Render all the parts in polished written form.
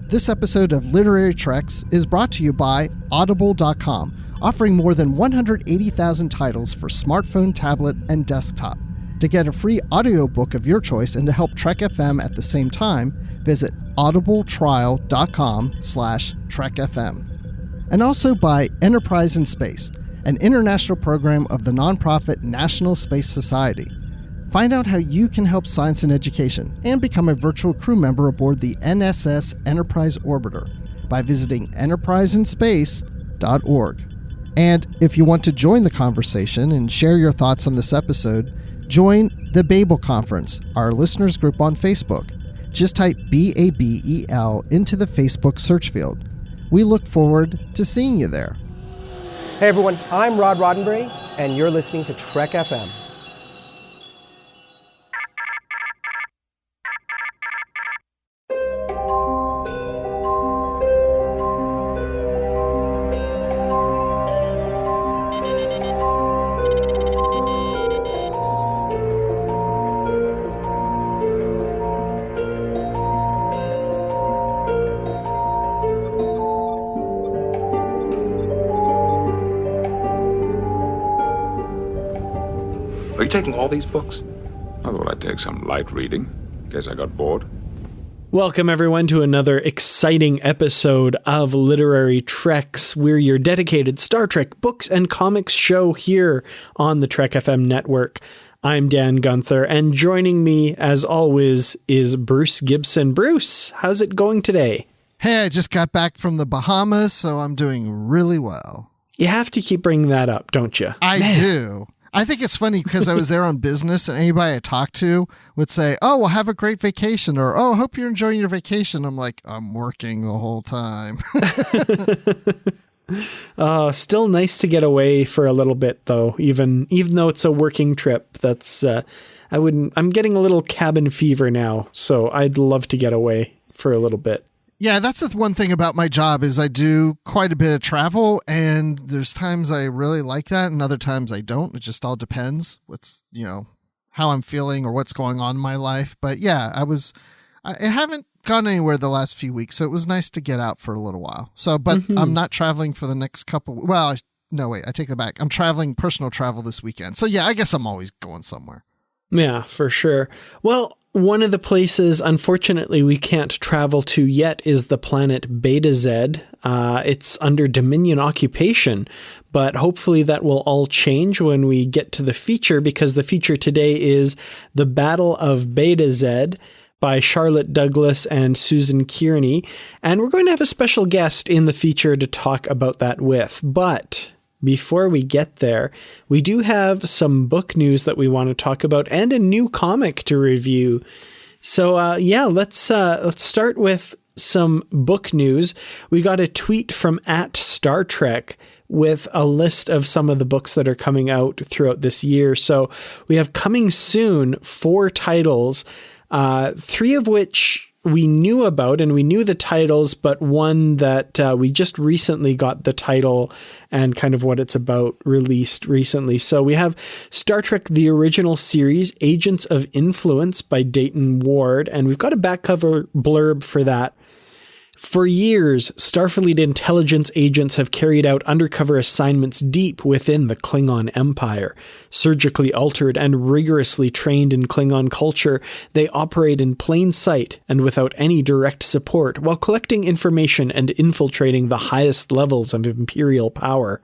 This episode of Literary Treks is brought to you by Audible.com, offering more than 180,000 titles for smartphone, tablet, and desktop. To get a free audiobook of your choice and to help Trek FM at the same time, visit audibletrial.com/trekfm. And also by Enterprise in Space, an international program of the nonprofit National Space Society. Find out how you can help science and education and become a virtual crew member aboard the NSS Enterprise Orbiter by visiting enterpriseinspace.org. And if you want to join the conversation and share your thoughts on this episode, join the Babel Conference, our listeners group on Facebook. Just type BABEL into the Facebook search field. We look forward to seeing you there. Hey everyone, I'm Rod Roddenberry, and you're listening to Trek FM. Are you taking all these books? I thought I'd take some light reading, in case I got bored. Welcome, everyone, to another exciting episode of Literary Treks. We're your dedicated Star Trek books and comics show here on the Trek FM network. I'm Dan Gunther, and joining me, as always, is Bruce Gibson. Bruce, how's it going today? Hey, I just got back from the Bahamas, so I'm doing really well. You have to keep bringing that up, don't you? I do. I think it's funny because I was there on business, and anybody I talked to would say, oh, well, have a great vacation, or, oh, hope you're enjoying your vacation. I'm like, I'm working the whole time. Still nice to get away for a little bit, though, even though it's a working trip. That's I'm getting a little cabin fever now, so I'd love to get away for a little bit. Yeah, that's the one thing about my job is I do quite a bit of travel, and there's times I really like that and other times I don't. It just all depends what's, how I'm feeling or what's going on in my life. But yeah, I haven't gone anywhere the last few weeks, so it was nice to get out for a little while. So, but I'm not traveling for the next couple. Well, no, wait, I take that back. I'm traveling personal travel this weekend. So yeah, I guess I'm always going somewhere. Yeah, for sure. Well, one of the places, unfortunately, we can't travel to yet is the planet Betazed. It's under Dominion occupation, but hopefully that will all change when we get to the feature, because the feature today is The Battle of Betazed by Charlotte Douglas and Susan Kearney. And we're going to have a special guest in the feature to talk about that with. But before we get there, we do have some book news that we want to talk about and a new comic to review. So let's start with some book news. We got a tweet from @StarTrek with a list of some of the books that are coming out throughout this year. So we have coming soon 4 titles, 3 of which we knew about, and we knew the titles, but one that we just recently got the title and kind of what it's about released recently. So we have Star Trek The Original Series, Agents of Influence by Dayton Ward, and we've got a back cover blurb for that. For years, Starfleet intelligence agents have carried out undercover assignments deep within the Klingon Empire. Surgically altered and rigorously trained in Klingon culture, they operate in plain sight and without any direct support while collecting information and infiltrating the highest levels of Imperial power.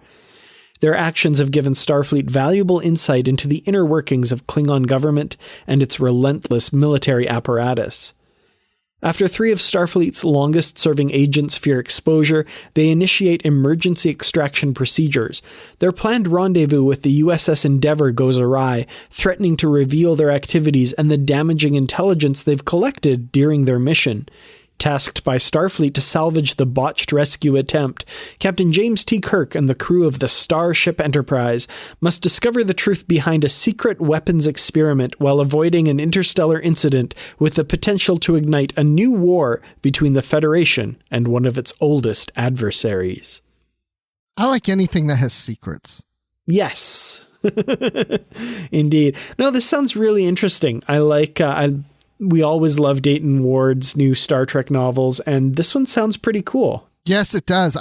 Their actions have given Starfleet valuable insight into the inner workings of Klingon government and its relentless military apparatus. After 3 of Starfleet's longest-serving agents fear exposure, they initiate emergency extraction procedures. Their planned rendezvous with the USS Endeavour goes awry, threatening to reveal their activities and the damaging intelligence they've collected during their mission. Tasked by Starfleet to salvage the botched rescue attempt, Captain James T. Kirk and the crew of the Starship Enterprise must discover the truth behind a secret weapons experiment while avoiding an interstellar incident with the potential to ignite a new war between the Federation and one of its oldest adversaries. I like anything that has secrets. Yes. Indeed. No, this sounds really interesting. I like We always love Dayton Ward's new Star Trek novels, and this one sounds pretty cool. Yes, it does.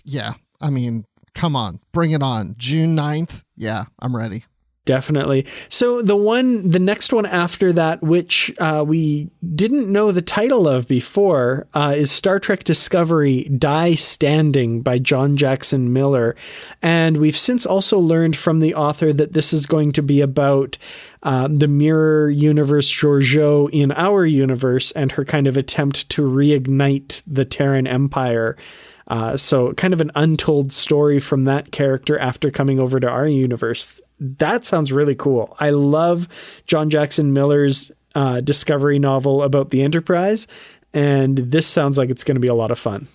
Yeah. I mean, come on, bring it on. June 9th. Yeah, I'm ready. Definitely. So the next one after that, which we didn't know the title of before, is Star Trek Discovery Die Standing by John Jackson Miller. And we've since also learned from the author that this is going to be about the mirror universe Georgiou in our universe and her kind of attempt to reignite the Terran Empire. So kind of an untold story from that character after coming over to our universe. That sounds really cool. I love John Jackson Miller's Discovery novel about the Enterprise, and this sounds like it's going to be a lot of fun.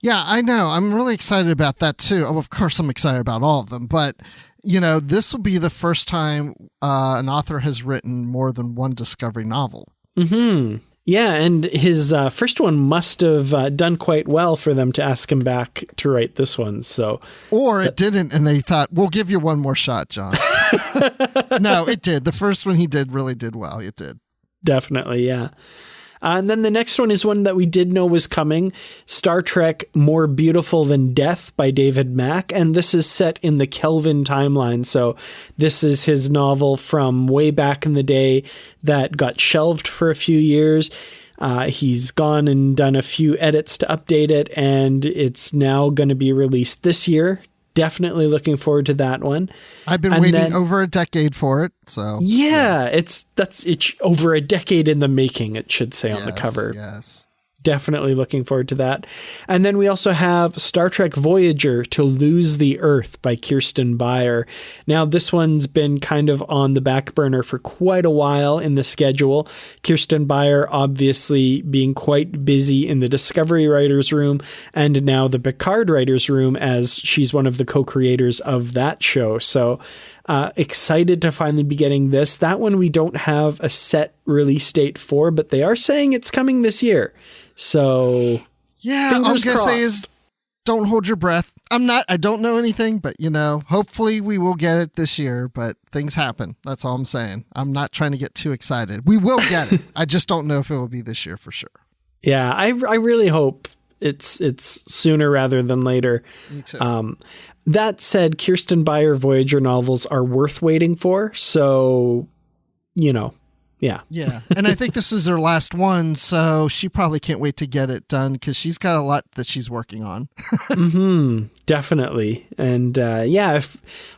Yeah, I know. I'm really excited about that too. Oh, of course, I'm excited about all of them, but this will be the first time an author has written more than one Discovery novel. Mm-hmm. Yeah, and his first one must have done quite well for them to ask him back to write this one. Or it didn't, and they thought, we'll give you one more shot, John. No, it did. The first one he did really did well. It did. Definitely, yeah. And then the next one is one that we did know was coming, Star Trek More Beautiful Than Death by David Mack. And this is set in the Kelvin timeline. So this is his novel from way back in the day that got shelved for a few years. He's gone and done a few edits to update it, and it's now going to be released this year. Definitely looking forward to that one. I've been waiting over a decade for it. So yeah. It's over a decade in the making, it should say on the cover. Yes. Definitely looking forward to that. And then we also have Star Trek Voyager To Lose the Earth by Kirsten Beyer. Now, this one's been kind of on the back burner for quite a while in the schedule. Kirsten Beyer obviously being quite busy in the Discovery Writers Room and now the Picard Writers Room, as she's one of the co-creators of that show. So excited to finally be getting this. That one we don't have a set release date for, but they are saying it's coming this year. So yeah, all I'm going to say is don't hold your breath. I don't know anything, but hopefully we will get it this year, but things happen. That's all I'm saying. I'm not trying to get too excited. We will get it. I just don't know if it will be this year for sure. Yeah, I really hope it's sooner rather than later. Me too. That said, Kirsten Beyer Voyager novels are worth waiting for. So, yeah. Yeah. And I think this is her last one, so she probably can't wait to get it done because she's got a lot that she's working on. Definitely. And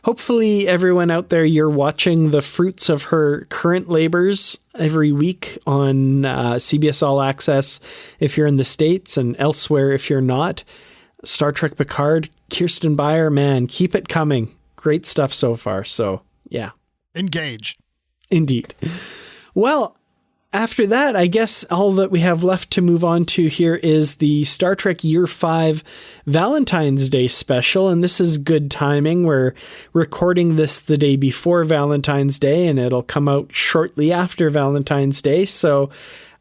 hopefully everyone out there, you're watching the fruits of her current labors every week on CBS All Access if you're in the States, and elsewhere if you're not. Star Trek Picard, Kirsten Beyer, man, keep it coming. Great stuff so far. So, yeah. Engage. Indeed. Well, after that, I guess all that we have left to move on to here is the Star Trek Year 5 Valentine's Day special. And this is good timing. We're recording this the day before Valentine's Day, and it'll come out shortly after Valentine's Day. So,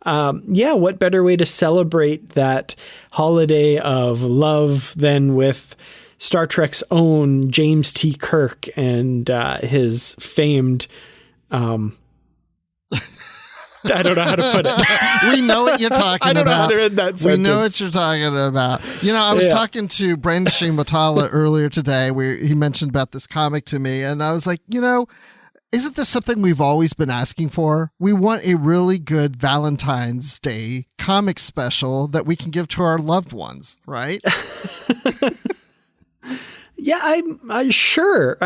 what better way to celebrate that holiday of love than with Star Trek's own James T. Kirk and his famed... I don't know how to put it. We know what you're talking about. I don't know how to end that sentence. We know what you're talking about. I was talking to Brandon Shimotala earlier today where he mentioned about this comic to me, and I was like, isn't this something we've always been asking for? We want a really good Valentine's Day comic special that we can give to our loved ones, right? Yeah, I'm sure.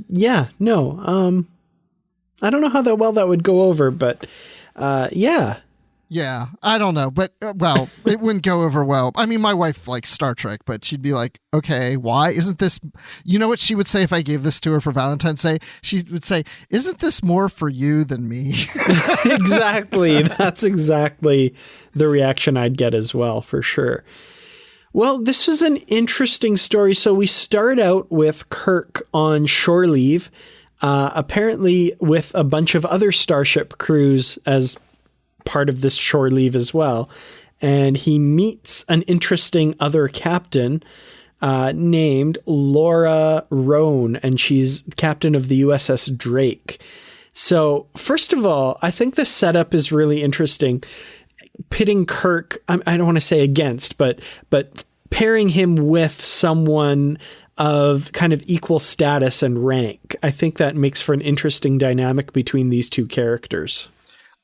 Yeah, no. I don't know how that would go over, but yeah. Yeah, I don't know, but it wouldn't go over well. I mean, my wife likes Star Trek, but she'd be like, okay, why isn't this, what she would say if I gave this to her for Valentine's Day? She would say, isn't this more for you than me? Exactly. That's exactly the reaction I'd get as well, for sure. Well, this was an interesting story. So we start out with Kirk on shore leave, apparently with a bunch of other Starship crews as part of this shore leave as well. And he meets an interesting other captain named Laura Roan, and she's captain of the USS Drake. So first of all, I think the setup is really interesting. Pitting Kirk, I don't want to say against, but pairing him with someone of kind of equal status and rank. I think that makes for an interesting dynamic between these two characters.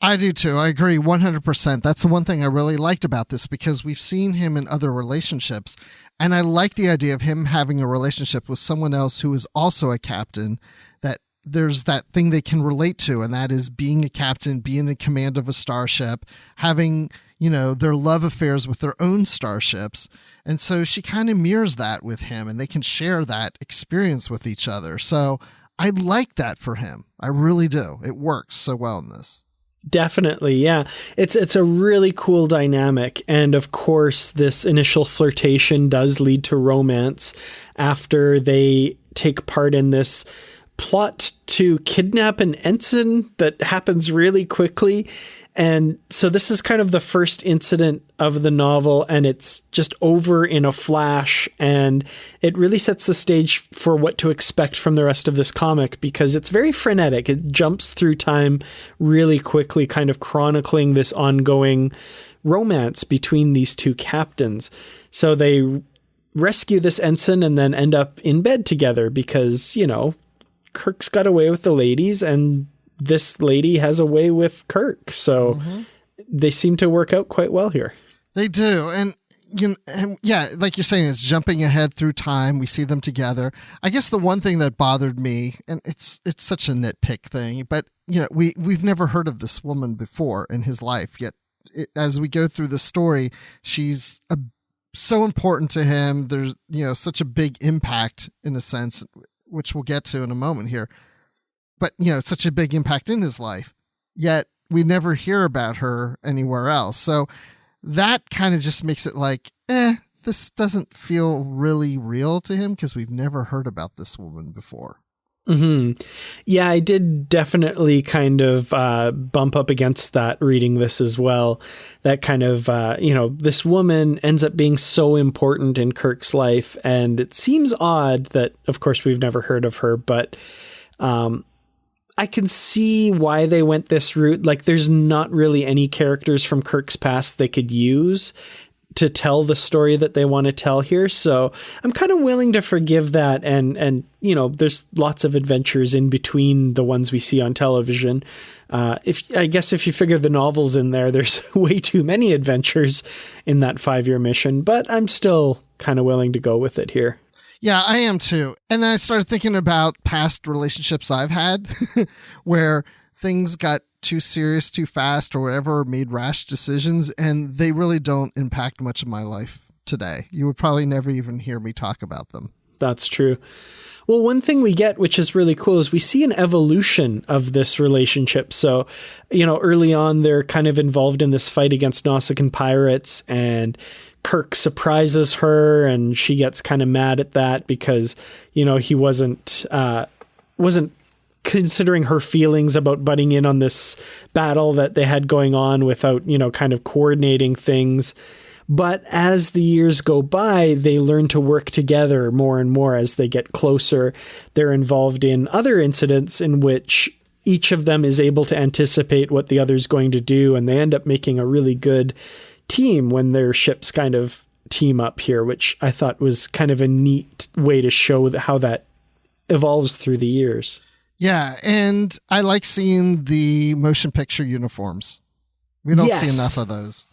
I do too. I agree 100%. That's the one thing I really liked about this, because we've seen him in other relationships. And I like the idea of him having a relationship with someone else who is also a captain, that there's that thing they can relate to. And that is being a captain, being in command of a starship, having, their love affairs with their own starships. And so she kind of mirrors that with him, and they can share that experience with each other. So I like that for him. I really do. It works so well in this. Definitely, yeah. It's a really cool dynamic. And of course, this initial flirtation does lead to romance after they take part in this plot to kidnap an ensign that happens really quickly. And so this is kind of the first incident of the novel, and it's just over in a flash, and it really sets the stage for what to expect from the rest of this comic, because it's very frenetic. It jumps through time really quickly, kind of chronicling this ongoing romance between these two captains. So they rescue this ensign and then end up in bed together because, Kirk's got away with the ladies, and this lady has a way with Kirk. So they seem to work out quite well here. They do. And yeah, like you're saying, it's jumping ahead through time. We see them together. I guess the one thing that bothered me, and it's such a nitpick thing, but we've never heard of this woman before in his life, yet as we go through the story, she's so important to him. There's, such a big impact in a sense, which we'll get to in a moment here. But, such a big impact in his life, yet we never hear about her anywhere else. So that kind of just makes it like, this doesn't feel really real to him because we've never heard about this woman before. Mm-hmm. Yeah, I did definitely kind of bump up against that reading this as well. That kind of, this woman ends up being so important in Kirk's life. And it seems odd that, of course, we've never heard of her, but I can see why they went this route. Like, there's not really any characters from Kirk's past they could use to tell the story that they want to tell here. So I'm kind of willing to forgive that. And there's lots of adventures in between the ones we see on television. If you figure the novels in there, there's way too many adventures in that 5-year mission, but I'm still kind of willing to go with it here. Yeah, I am too. And then I started thinking about past relationships I've had where things got too serious too fast or whatever, made rash decisions, and they really don't impact much of my life today. You would probably never even hear me talk about them. That's true. Well, one thing we get, which is really cool, is we see an evolution of this relationship. So, early on, they're kind of involved in this fight against Nausicaan pirates, and Kirk surprises her, and she gets kind of mad at that because, he wasn't considering her feelings about butting in on this battle that they had going on without, kind of coordinating things. But as the years go by, they learn to work together more and more as they get closer. They're involved in other incidents in which each of them is able to anticipate what the other's going to do, and they end up making a really good team when their ships kind of team up here, which I thought was kind of a neat way to show how that evolves through the years. Yeah, and I like seeing the motion picture uniforms. We don't see enough of those.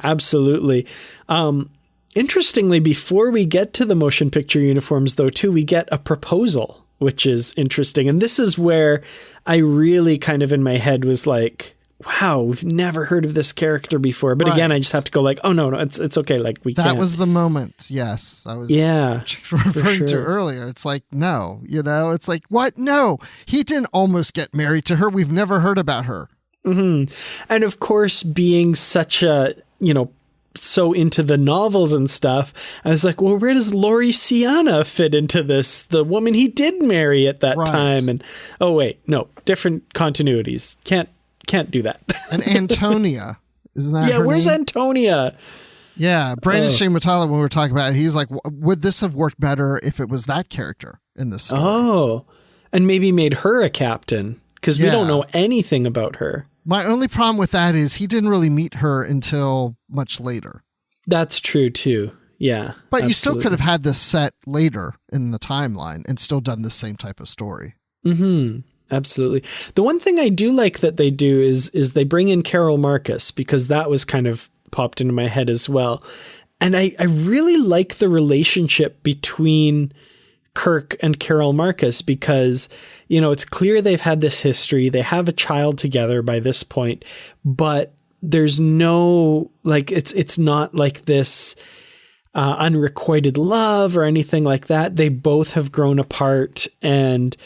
Absolutely. Interestingly, before we get to the motion picture uniforms, though, too, we get a proposal, which is interesting. And this is where I really kind of in my head was like, wow, we've never heard of this character before. But again, I just have to go like, oh, no, it's okay. Like, we can't. That was the moment. Yes. I was referring to earlier. It's like, no, it's like, what? No, he didn't almost get married to her. We've never heard about her. Mm-hmm. And of course, being such a, so into the novels and stuff, I was like, well, where does Lori Siana fit into this? The woman he did marry at that time. And oh, wait, no, different continuities. Can't do that. And Antonia, isn't that her where's name? Antonia? Yeah, Brandon Shane Matala, when we were talking about it, he's like, would this have worked better if it was that character in this story? Oh, and maybe made her a captain, because we don't know anything about her. My only problem with that is he didn't really meet her until much later. That's true too. Yeah. But absolutely. You still could have had this set later in the timeline and still done the same type of story. Mm-hmm. Absolutely. The one thing I do like that they do is they bring in Carol Marcus, because that was kind of popped into my head as well. And I really like the relationship between Kirk and Carol Marcus, because, you know, it's clear they've had this history. They have a child together by this point, but there's no, like, it's not like this unrequited love or anything like that. They both have grown apart, and,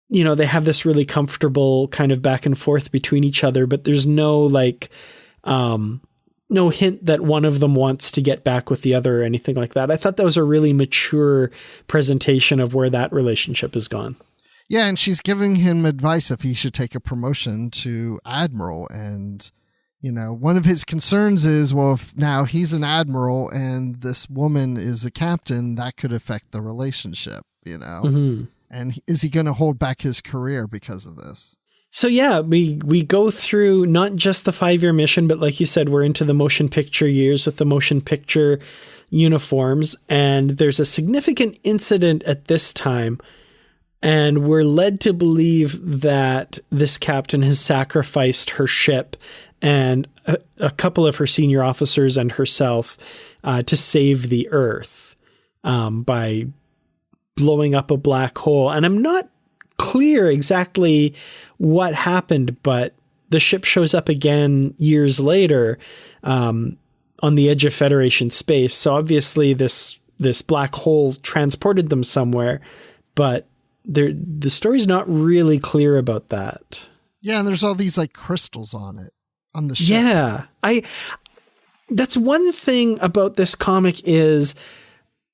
you know, they have this really comfortable kind of back and forth between each other, but there's no like, no hint that one of them wants to get back with the other or anything like that. I thought that was a really mature presentation of where that relationship has gone. Yeah, and she's giving him advice if he should take a promotion to admiral. And, you know, one of his concerns is, well, if now he's an admiral and this woman is a captain, that could affect the relationship, you know? Mm-hmm. And is he going to hold back his career because of this? So yeah, we go through not just the 5-year mission, but like you said, we're into the motion picture years with the motion picture uniforms. And there's a significant incident at this time. And we're led to believe that this captain has sacrificed her ship and a couple of her senior officers and herself to save the Earth by blowing up a black hole. And I'm not clear exactly what happened, but the ship shows up again years later on the edge of Federation space. So obviously this black hole transported them somewhere, but the story's not really clear about that. Yeah, and there's all these like crystals on it, on the ship. Yeah, that's one thing about this comic is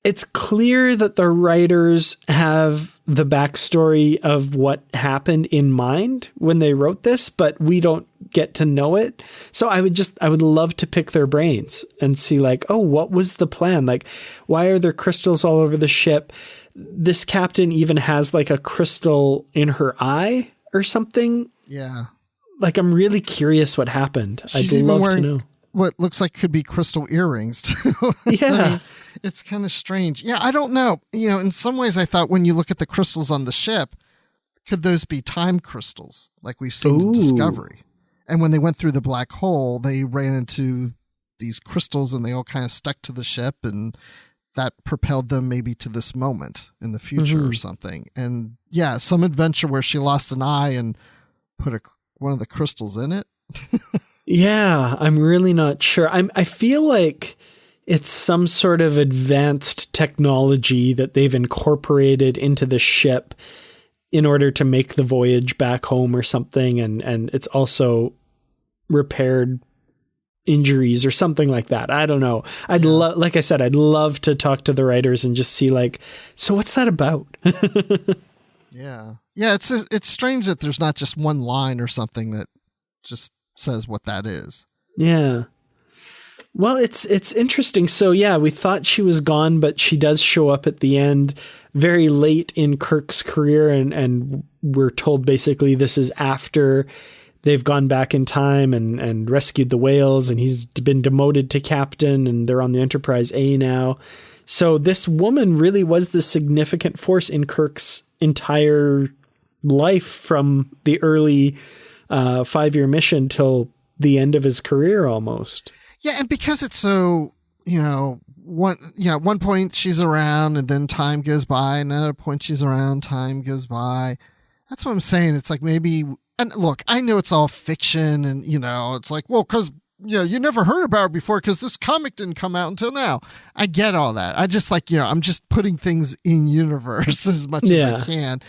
it's clear that the writers have the backstory of what happened in mind when they wrote this, but we don't get to know it. So I would love to pick their brains and see like, oh, what was the plan? Like, why are there crystals all over the ship? This captain even has like a crystal in her eye or something. Yeah. Like, I'm really curious what happened. I'd love to know. What looks like could be crystal earrings too. Yeah. I mean, it's kind of strange. Yeah, I don't know. You know, in some ways I thought when you look at the crystals on the ship, could those be time crystals like we've seen in Discovery? And when they went through the black hole, they ran into these crystals and they all kind of stuck to the ship, and that propelled them maybe to this moment in the future or something. And yeah, some adventure where she lost an eye and put one of the crystals in it. Yeah, I'm really not sure. I feel like it's some sort of advanced technology that they've incorporated into the ship in order to make the voyage back home or something. And it's also repaired injuries or something like that. I don't know. Like I said, I'd love to talk to the writers and just see like, so what's that about? Yeah. Yeah. It's strange that there's not just one line or something that just says what that is. Yeah. Well, it's interesting. So yeah, we thought she was gone, but she does show up at the end very late in Kirk's career. And we're told basically this is after they've gone back in time and rescued the whales, and he's been demoted to captain, and they're on the Enterprise A now. So this woman really was the significant force in Kirk's entire life from the early 5-year mission till the end of his career almost. Yeah, and because it's so, one point she's around and then time goes by, another point she's around, time goes by. That's what I'm saying. It's like maybe, and look, I know it's all fiction and, it's like, well, because, you never heard about her before because this comic didn't come out until now. I get all that. I just like, I'm just putting things in universe as much as I can.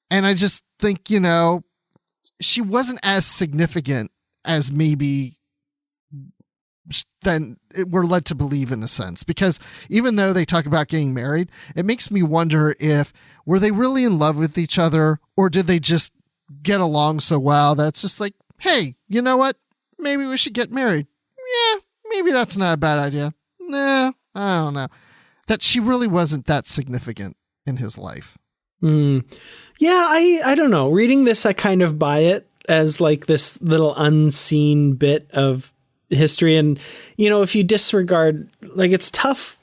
And I just think, she wasn't as significant as maybe then we're led to believe in a sense, because even though they talk about getting married, it makes me wonder if were they really in love with each other, or did they just get along so well that's just like, hey, you know what? Maybe we should get married. Yeah, maybe that's not a bad idea. Nah, I don't know. That she really wasn't that significant in his life. Yeah, I don't know. Reading this, I kind of buy it as like this little unseen bit of history. And, you know, if you disregard, like, it's tough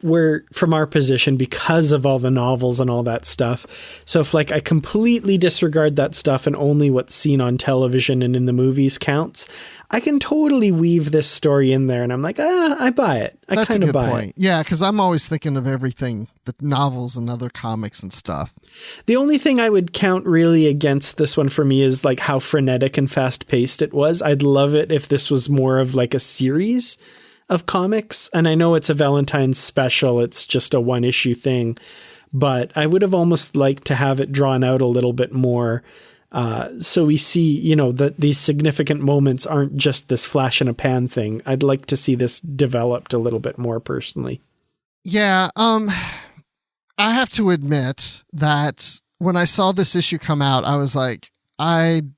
from our position because of all the novels and all that stuff. So if like I completely disregard that stuff and only what's seen on television and in the movies counts, I can totally weave this story in there. And I'm like, I buy it. I kind of buy it. Yeah, because I'm always thinking of everything, the novels and other comics and stuff. The only thing I would count really against this one for me is like how frenetic and fast paced it was. I'd love it if this was more of like a series of comics. And I know it's a Valentine special. It's just a 1-issue thing, but I would have almost liked to have it drawn out a little bit more. So we see, you know, that these significant moments aren't just this flash in a pan thing. I'd like to see this developed a little bit more personally. Yeah. I have to admit that when I saw this issue come out, I was like, I'm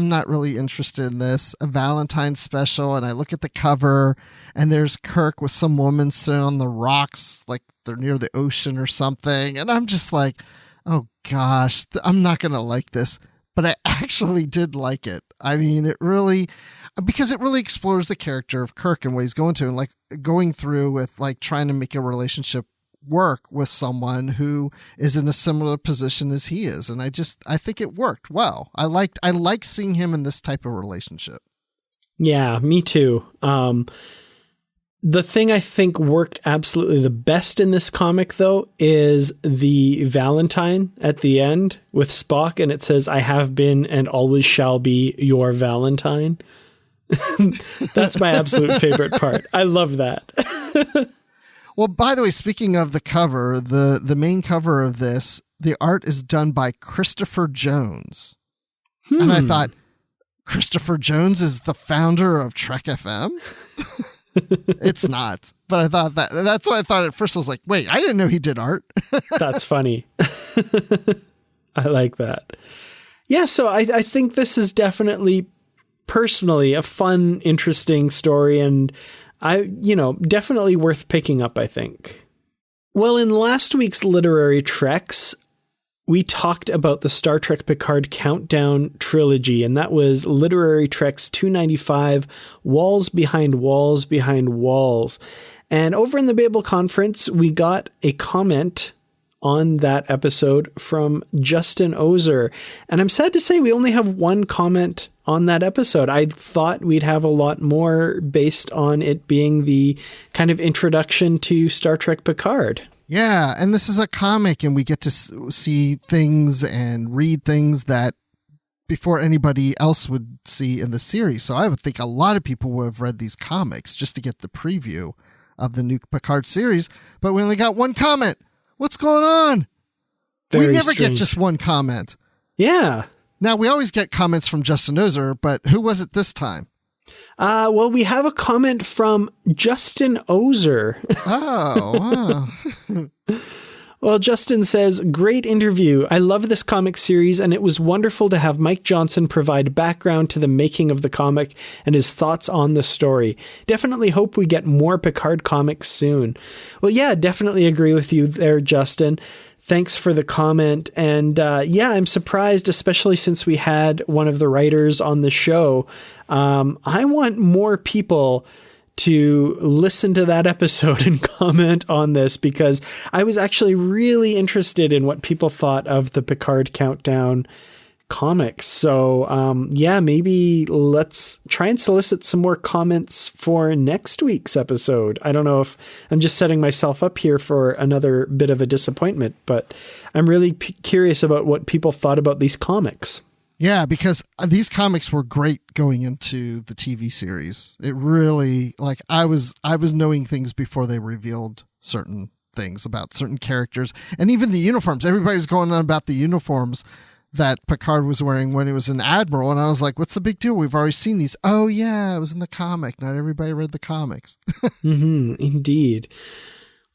not really interested in this, a Valentine special. And I look at the cover and there's Kirk with some woman sitting on the rocks, like they're near the ocean or something. And I'm just like, oh gosh, I'm not going to like this, but I actually did like it. I mean, because it really explores the character of Kirk and what he's going to, and like going through with like trying to make a relationship work with someone who is in a similar position as he is. And I think it worked well. I liked seeing him in this type of relationship. Yeah, me too. The thing I think worked absolutely the best in this comic, though, is the Valentine at the end with Spock, and it says, "I have been and always shall be your Valentine." That's my absolute favorite part. I love that. Well, by the way, speaking of the cover, the main cover of this, the art is done by Christopher Jones. And I thought, Christopher Jones is the founder of Trek FM? It's not, but I thought that's what I thought at first. I was like, wait, I didn't know he did art. That's funny. I like that. Yeah. So I think this is definitely personally a fun, interesting story. And definitely worth picking up, I think. Well, in last week's Literary Treks, we talked about the Star Trek Picard Countdown trilogy, and that was Literary Treks 295, Walls Behind Walls Behind Walls. And over in the Babel Conference, we got a comment on that episode from Justin Ozer. And I'm sad to say we only have one comment on that episode. I thought we'd have a lot more based on it being the kind of introduction to Star Trek Picard. Yeah, and this is a comic, and we get to see things and read things that before anybody else would see in the series. So I would think a lot of people would have read these comics just to get the preview of the new Picard series. But we only got one comment. What's going on? We never get just one comment. Yeah. Now, we always get comments from Justin Ozer, but who was it this time? Well, we have a comment from Justin Ozer. Oh, wow. Well, Justin says, great interview. I love this comic series, and it was wonderful to have Mike Johnson provide background to the making of the comic and his thoughts on the story. Definitely hope we get more Picard comics soon. Well, yeah, definitely agree with you there, Justin. Thanks for the comment. And yeah, I'm surprised, especially since we had one of the writers on the show. I want more people to listen to that episode and comment on this, because I was actually really interested in what people thought of the Picard Countdown comics. So yeah, maybe let's try and solicit some more comments for next week's episode. I don't know if I'm just setting myself up here for another bit of a disappointment, but I'm really curious about what people thought about these comics. Yeah, because these comics were great going into the TV series. It really, like, I was knowing things before they revealed certain things about certain characters, and even the uniforms. Everybody was going on about the uniforms that Picard was wearing when he was an admiral, and I was like, what's the big deal? We've already seen these. Oh yeah, it was in the comic. Not everybody read the comics. Indeed.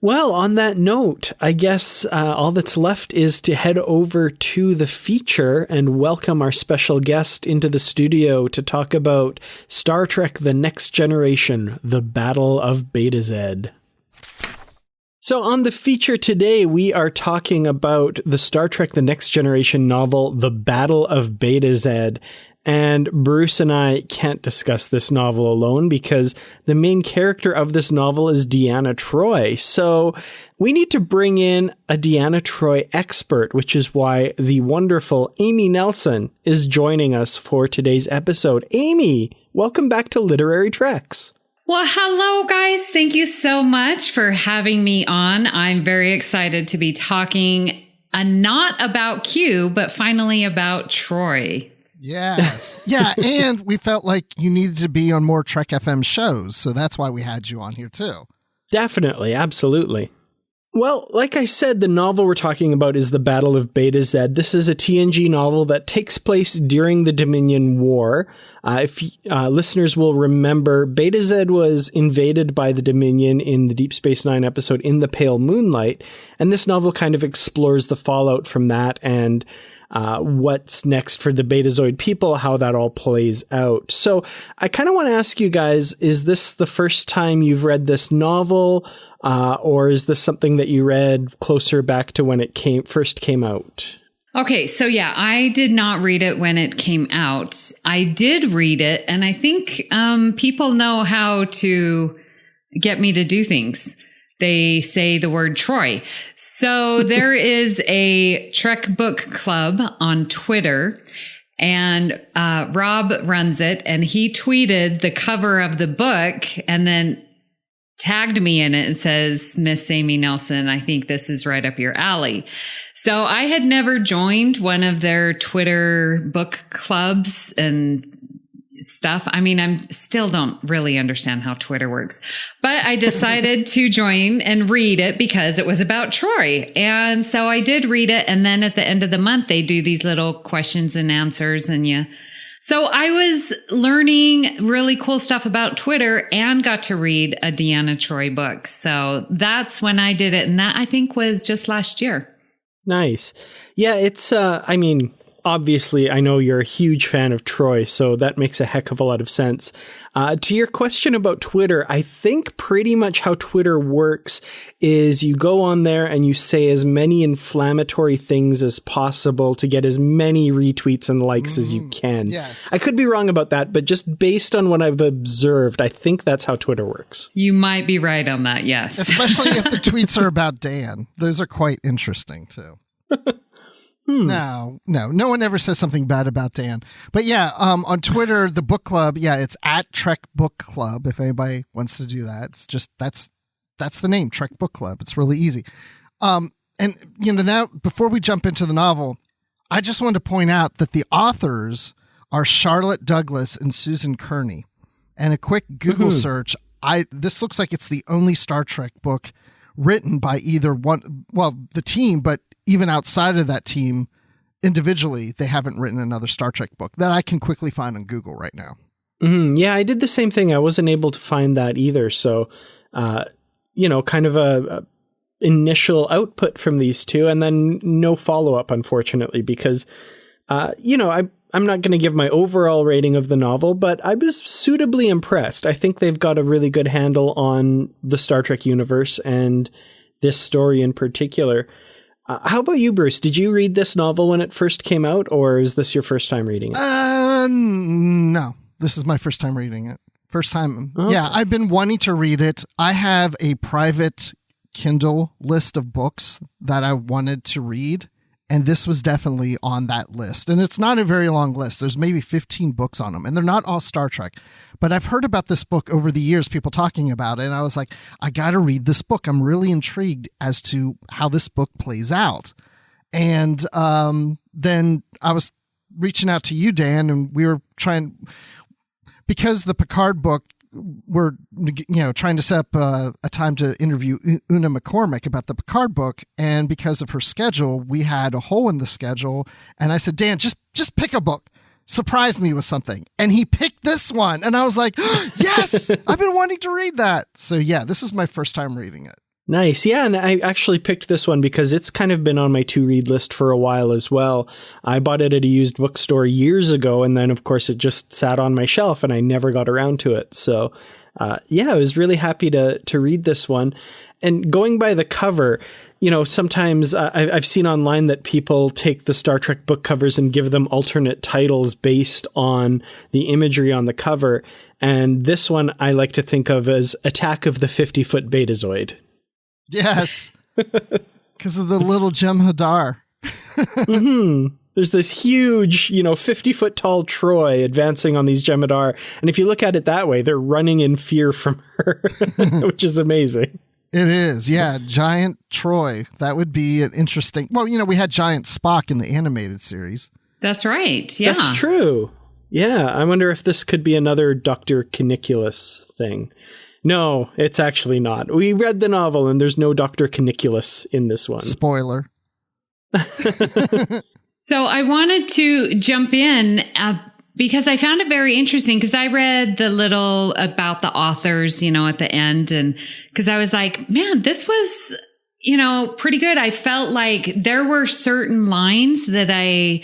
Well, on that note, I guess all that's left is to head over to the feature and welcome our special guest into the studio to talk about Star Trek The Next Generation, The Battle of Betazed. So on the feature today, we are talking about the Star Trek The Next Generation novel, The Battle of Betazed. And Bruce and I can't discuss this novel alone because the main character of this novel is Deanna Troi. So we need to bring in a Deanna Troi expert, which is why the wonderful Amy Nelson is joining us for today's episode. Amy, welcome back to Literary Treks. Well, hello, guys. Thank you so much for having me on. I'm very excited to be talking not about Q, but finally about Troi. Yes. Yeah, and we felt like you needed to be on more Trek FM shows, so that's why we had you on here too. Definitely, absolutely. Well, like I said, the novel we're talking about is The Battle of Betazed. This is a TNG novel that takes place during the Dominion War. If listeners will remember, Betazed was invaded by the Dominion in the Deep Space Nine episode In the Pale Moonlight, and this novel kind of explores the fallout from that and what's next for the Betazoid people, how that all plays out. So I kind of want to ask you guys, is this the first time you've read this novel, or is this something that you read closer back to when it first came out? Okay, so yeah, I did not read it when it came out. I did read it, and I think people know how to get me to do things. They say the word Troi. So there is a Trek book club on Twitter, and Rob runs it, and he tweeted the cover of the book and then tagged me in it and says, Miss Amy Nelson, I think this is right up your alley. So I had never joined one of their Twitter book clubs and stuff. I mean, I still don't really understand how Twitter works, but I decided to join and read it because it was about Troi. And so I did read it. And then at the end of the month, they do these little questions and answers. So I was learning really cool stuff about Twitter and got to read a Deanna Troi book. So that's when I did it. And that I think was just last year. Nice. Yeah, it's, obviously, I know you're a huge fan of Troi, so that makes a heck of a lot of sense. To your question about Twitter, I think pretty much how Twitter works is you go on there and you say as many inflammatory things as possible to get as many retweets and likes as you can. Yes. I could be wrong about that, but just based on what I've observed, I think that's how Twitter works. You might be right on that, yes. Especially if the tweets are about Dan. Those are quite interesting, too. No one ever says something bad about Dan. But yeah, on Twitter, the book club, yeah, it's at Trek Book Club. If anybody wants to do that, it's just that's the name, Trek Book Club. It's really easy. And now before we jump into the novel, I just wanted to point out that the authors are Charlotte Douglas and Susan Kearney. And a quick Google search, this looks like it's the only Star Trek book written by either the team, but even outside of that team, individually, they haven't written another Star Trek book that I can quickly find on Google right now. Mm-hmm. Yeah, I did the same thing. I wasn't able to find that either. So, kind of a initial output from these two, and then no follow-up, unfortunately, because, I'm not going to give my overall rating of the novel, but I was suitably impressed. I think they've got a really good handle on the Star Trek universe and this story in particular. How about you, Bruce? Did you read this novel when it first came out, or is this your first time reading it? No. This is my first time reading it. First time. Okay. Yeah, I've been wanting to read it. I have a private Kindle list of books that I wanted to read, and this was definitely on that list. And it's not a very long list. There's maybe 15 books on them, and they're not all Star Trek. But I've heard about this book over the years, people talking about it, and I was like, I got to read this book. I'm really intrigued as to how this book plays out. And then I was reaching out to you, Dan, and we were trying, because the Picard book, we're trying to set up a time to interview Una McCormick about the Picard book, and because of her schedule, we had a hole in the schedule. And I said, Dan, just pick a book. Surprise me with something. And he picked this one. And I was like, yes, I've been wanting to read that. So yeah, this is my first time reading it. Nice. Yeah, and I actually picked this one because it's kind of been on my to-read list for a while as well. I bought it at a used bookstore years ago, and then, of course, it just sat on my shelf, and I never got around to it. So I was really happy to read this one. And going by the cover, sometimes I've seen online that people take the Star Trek book covers and give them alternate titles based on the imagery on the cover. And this one I like to think of as Attack of the 50-Foot Betazoid. Yes. Because of the little Jem'Hadar. Mm-hmm. There's this huge, 50-foot tall Troi advancing on these Jem'Hadar. And if you look at it that way, they're running in fear from her, which is amazing. It is. Yeah. Giant Troi. That would be an interesting. Well, we had Giant Spock in the animated series. That's right. Yeah. That's true. Yeah. I wonder if this could be another Dr. Caniculus thing. No, it's actually not. We read the novel and there's no Dr. Caniculus in this one. Spoiler. So I wanted to jump in because I found it very interesting because I read the little about the authors, at the end. And because I was like, man, this was, pretty good. I felt like there were certain lines that I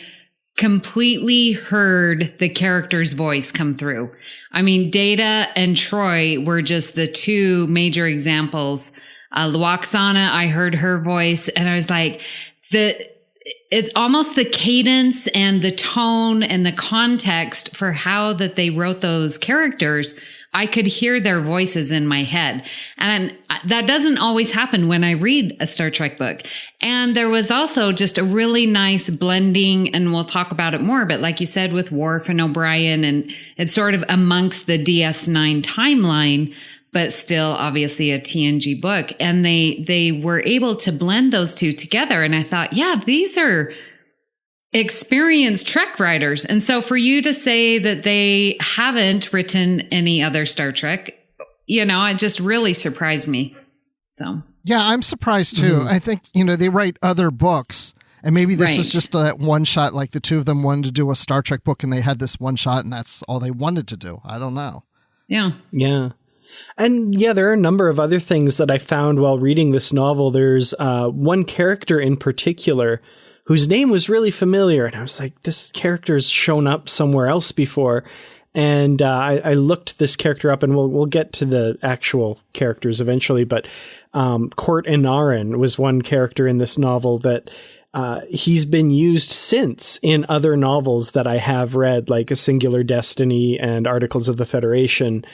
completely heard the character's voice come through. I mean, Data and Troi were just the two major examples. Luoxana, I heard her voice and I was like, it's almost the cadence and the tone and the context for how that they wrote those characters. I could hear their voices in my head. And that doesn't always happen when I read a Star Trek book. And there was also just a really nice blending, and we'll talk about it more, but like you said, with Worf and O'Brien, and it's sort of amongst the DS9 timeline, but still obviously a TNG book. And they were able to blend those two together. And I thought, yeah, these are experienced Trek writers. And so for you to say that they haven't written any other Star Trek, it just really surprised me. So, yeah, I'm surprised too. Mm-hmm. I think, they write other books, and maybe this was just that one shot, like the two of them wanted to do a Star Trek book and they had this one shot and that's all they wanted to do. I don't know. Yeah. Yeah. And yeah, there are a number of other things that I found while reading this novel. There's one character in particular whose name was really familiar. And I was like, this character's shown up somewhere else before. And I looked this character up, and we'll get to the actual characters eventually. But Court Inarin was one character in this novel that he's been used since in other novels that I have read, like A Singular Destiny and Articles of the Federation.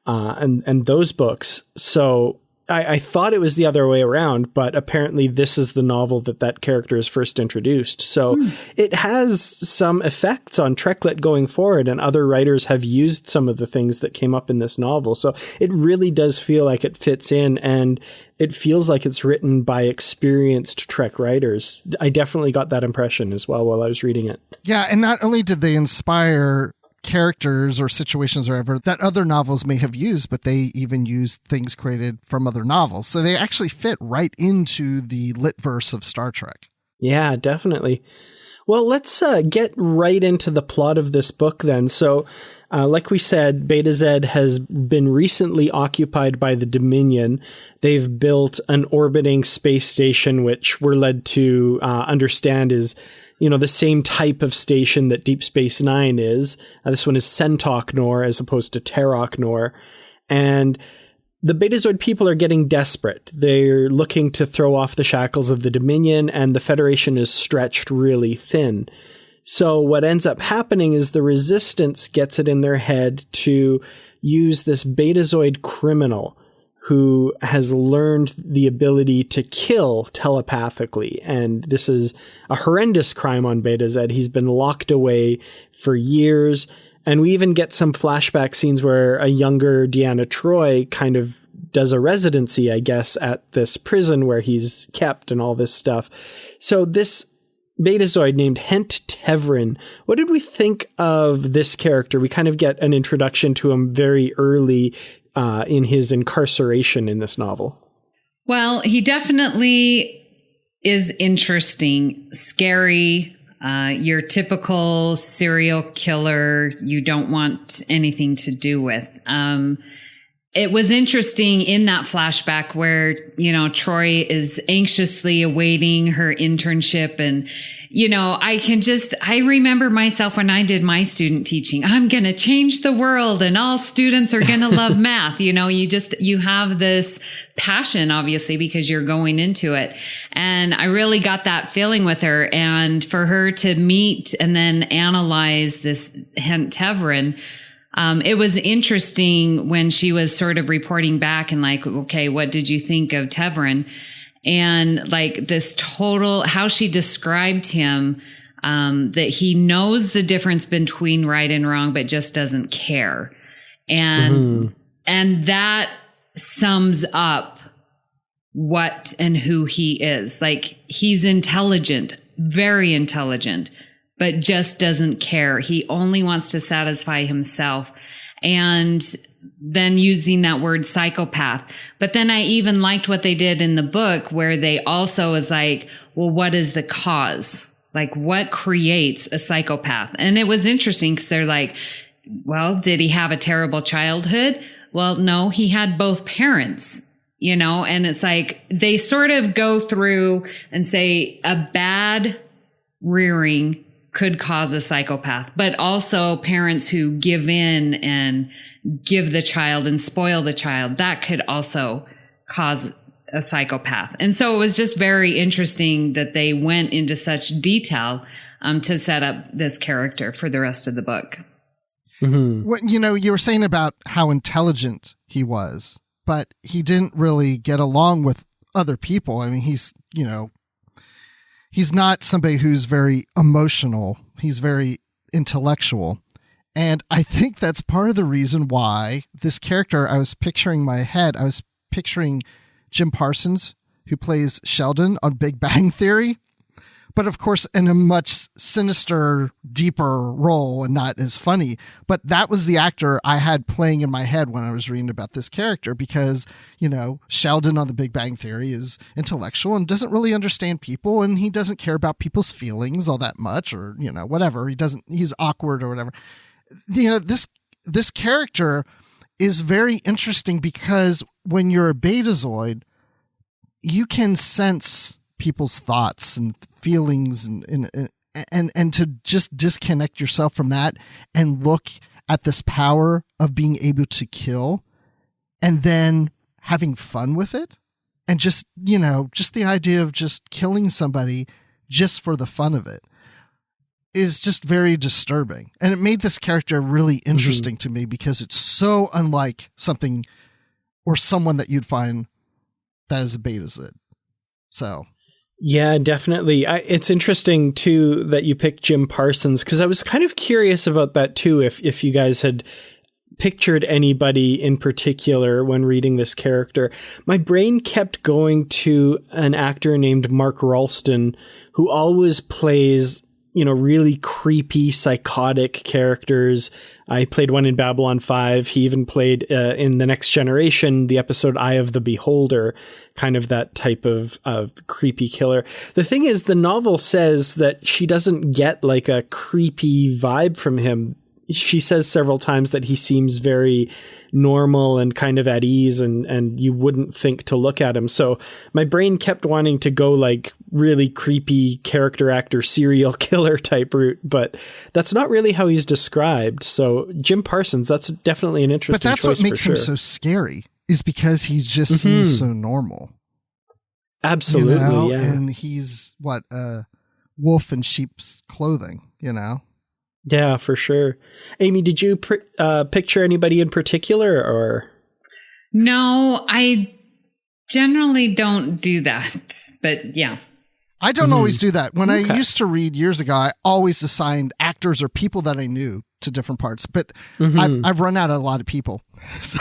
And those books. So I thought it was the other way around, but apparently this is the novel that character is first introduced. So it has some effects on Treklet going forward, and other writers have used some of the things that came up in this novel. So it really does feel like it fits in, and it feels like it's written by experienced Trek writers. I definitely got that impression as well while I was reading it. Yeah, and not only did they inspire characters or situations or whatever that other novels may have used, but they even used things created from other novels. So they actually fit right into the lit verse of Star Trek. Yeah, definitely. Well, let's get right into the plot of this book then. So, like we said, Betazed has been recently occupied by the Dominion. They've built an orbiting space station, which we're led to understand is the same type of station that Deep Space Nine is. This one is Centok Nor as opposed to Terok Nor. And the Betazoid people are getting desperate. They're looking to throw off the shackles of the Dominion, and the Federation is stretched really thin. So what ends up happening is the Resistance gets it in their head to use this Betazoid criminal who has learned the ability to kill telepathically. And this is a horrendous crime on Betazed. He's been locked away for years. And we even get some flashback scenes where a younger Deanna Troi kind of does a residency, I guess, at this prison where he's kept and all this stuff. So this Betazoid named Hent Tevren, what did we think of this character? We kind of get an introduction to him very early in his incarceration in this novel. Well, he definitely is interesting, scary, your typical serial killer you don't want anything to do with. It was interesting in that flashback where, Troi is anxiously awaiting her internship, and I remember myself when I did my student teaching, I'm going to change the world and all students are going to love math. You have this passion, obviously, because you're going into it. And I really got that feeling with her. And for her to meet and then analyze this Hent Tevren, it was interesting when she was sort of reporting back and like, okay, what did you think of Tevren? And like this total, how she described him, that he knows the difference between right and wrong, but just doesn't care. And that sums up what and who he is. Like, he's intelligent, very intelligent, but just doesn't care. He only wants to satisfy himself. And then using that word psychopath. But then I even liked what they did in the book where they also was like, well, what is the cause? Like, what creates a psychopath? And it was interesting because they're like, well, did he have a terrible childhood? Well, no, he had both parents, and it's like they sort of go through and say a bad rearing could cause a psychopath, but also parents who give in and give the child and spoil the child, that could also cause a psychopath. And so it was just very interesting that they went into such detail to set up this character for the rest of the book. What, you were saying about how intelligent he was, but he didn't really get along with other people. I mean, he's not somebody who's very emotional. He's very intellectual. And I think that's part of the reason why this character, I was picturing Jim Parsons, who plays Sheldon on Big Bang Theory, but of course in a much sinister, deeper role and not as funny. But that was the actor I had playing in my head when I was reading about this character because, Sheldon on the Big Bang Theory is intellectual and doesn't really understand people, and he doesn't care about people's feelings all that much, or, whatever. He's awkward or whatever. This character is very interesting because when you're a Betazoid, you can sense people's thoughts and feelings and to just disconnect yourself from that and look at this power of being able to kill and then having fun with it. And just the idea of just killing somebody just for the fun of it is just very disturbing. And it made this character really interesting to me because it's so unlike something or someone that you'd find that is a Betazoid. So. Yeah, definitely. It's interesting too that you picked Jim Parsons, because I was kind of curious about that too. If you guys had pictured anybody in particular when reading this character, my brain kept going to an actor named Mark Ralston, who always plays really creepy, psychotic characters. I played one in Babylon 5. He even played in The Next Generation, the episode Eye of the Beholder, kind of that type of creepy killer. The thing is, the novel says that she doesn't get like a creepy vibe from him. She says several times that he seems very normal and kind of at ease, and you wouldn't think to look at him. So my brain kept wanting to go like really creepy character actor, serial killer type route, but that's not really how he's described. So Jim Parsons, that's definitely an interesting choice. But that's what makes him so scary, is because he just seems so normal. Absolutely, yeah. And he's wolf in sheep's clothing, Yeah, for sure. Amy, did you picture anybody in particular, or? No, I generally don't do that, but yeah. I don't always do that. When I used to read years ago, I always assigned actors or people that I knew to different parts, but I've run out of a lot of people. So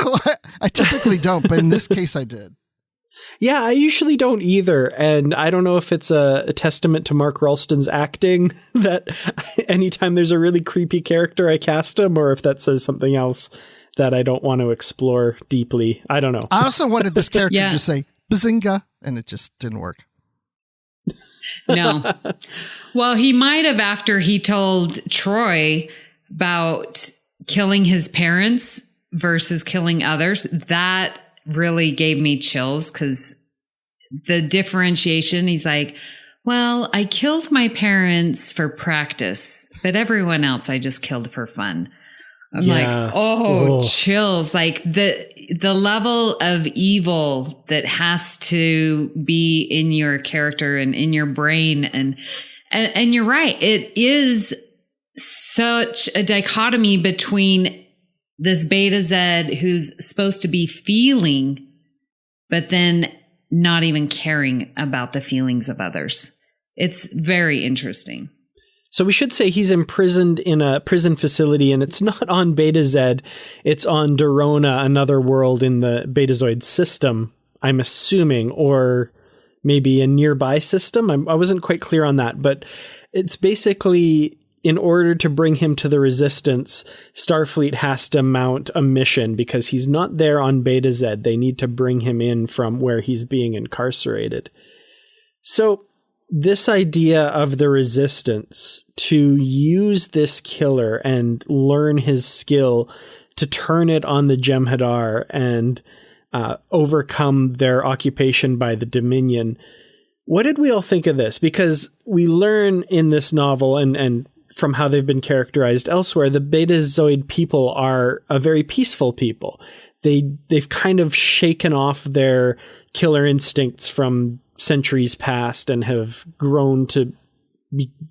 I typically don't, but in this case I did. Yeah, I usually don't either. And I don't know if it's a testament to Mark Ralston's acting that anytime there's a really creepy character, I cast him, or if that says something else that I don't want to explore deeply. I don't know. I also wanted this character to say bazinga, and it just didn't work. No. Well, he might have after he told Troi about killing his parents versus killing others. That really gave me chills because the differentiation, he's like, well, I killed my parents for practice, but everyone else I just killed for fun. I'm like, chills. Like the level of evil that has to be in your character and in your brain. And you're right. It is such a dichotomy between this Betazed who's supposed to be feeling, but then not even caring about the feelings of others. It's very interesting. So we should say he's imprisoned in a prison facility, and it's not on Betazed. It's on Dorona, another world in the Betazoid system, I'm assuming, or maybe a nearby system. I wasn't quite clear on that, but it's basically, in order to bring him to the Resistance, Starfleet has to mount a mission because he's not there on Betazed. They need to bring him in from where he's being incarcerated. So this idea of the Resistance to use this killer and learn his skill to turn it on the Jem'Hadar and overcome their occupation by the Dominion. What did we all think of this? Because we learn in this novel and from how they've been characterized elsewhere, the Betazoid people are a very peaceful people. They've kind of shaken off their killer instincts from centuries past and have grown to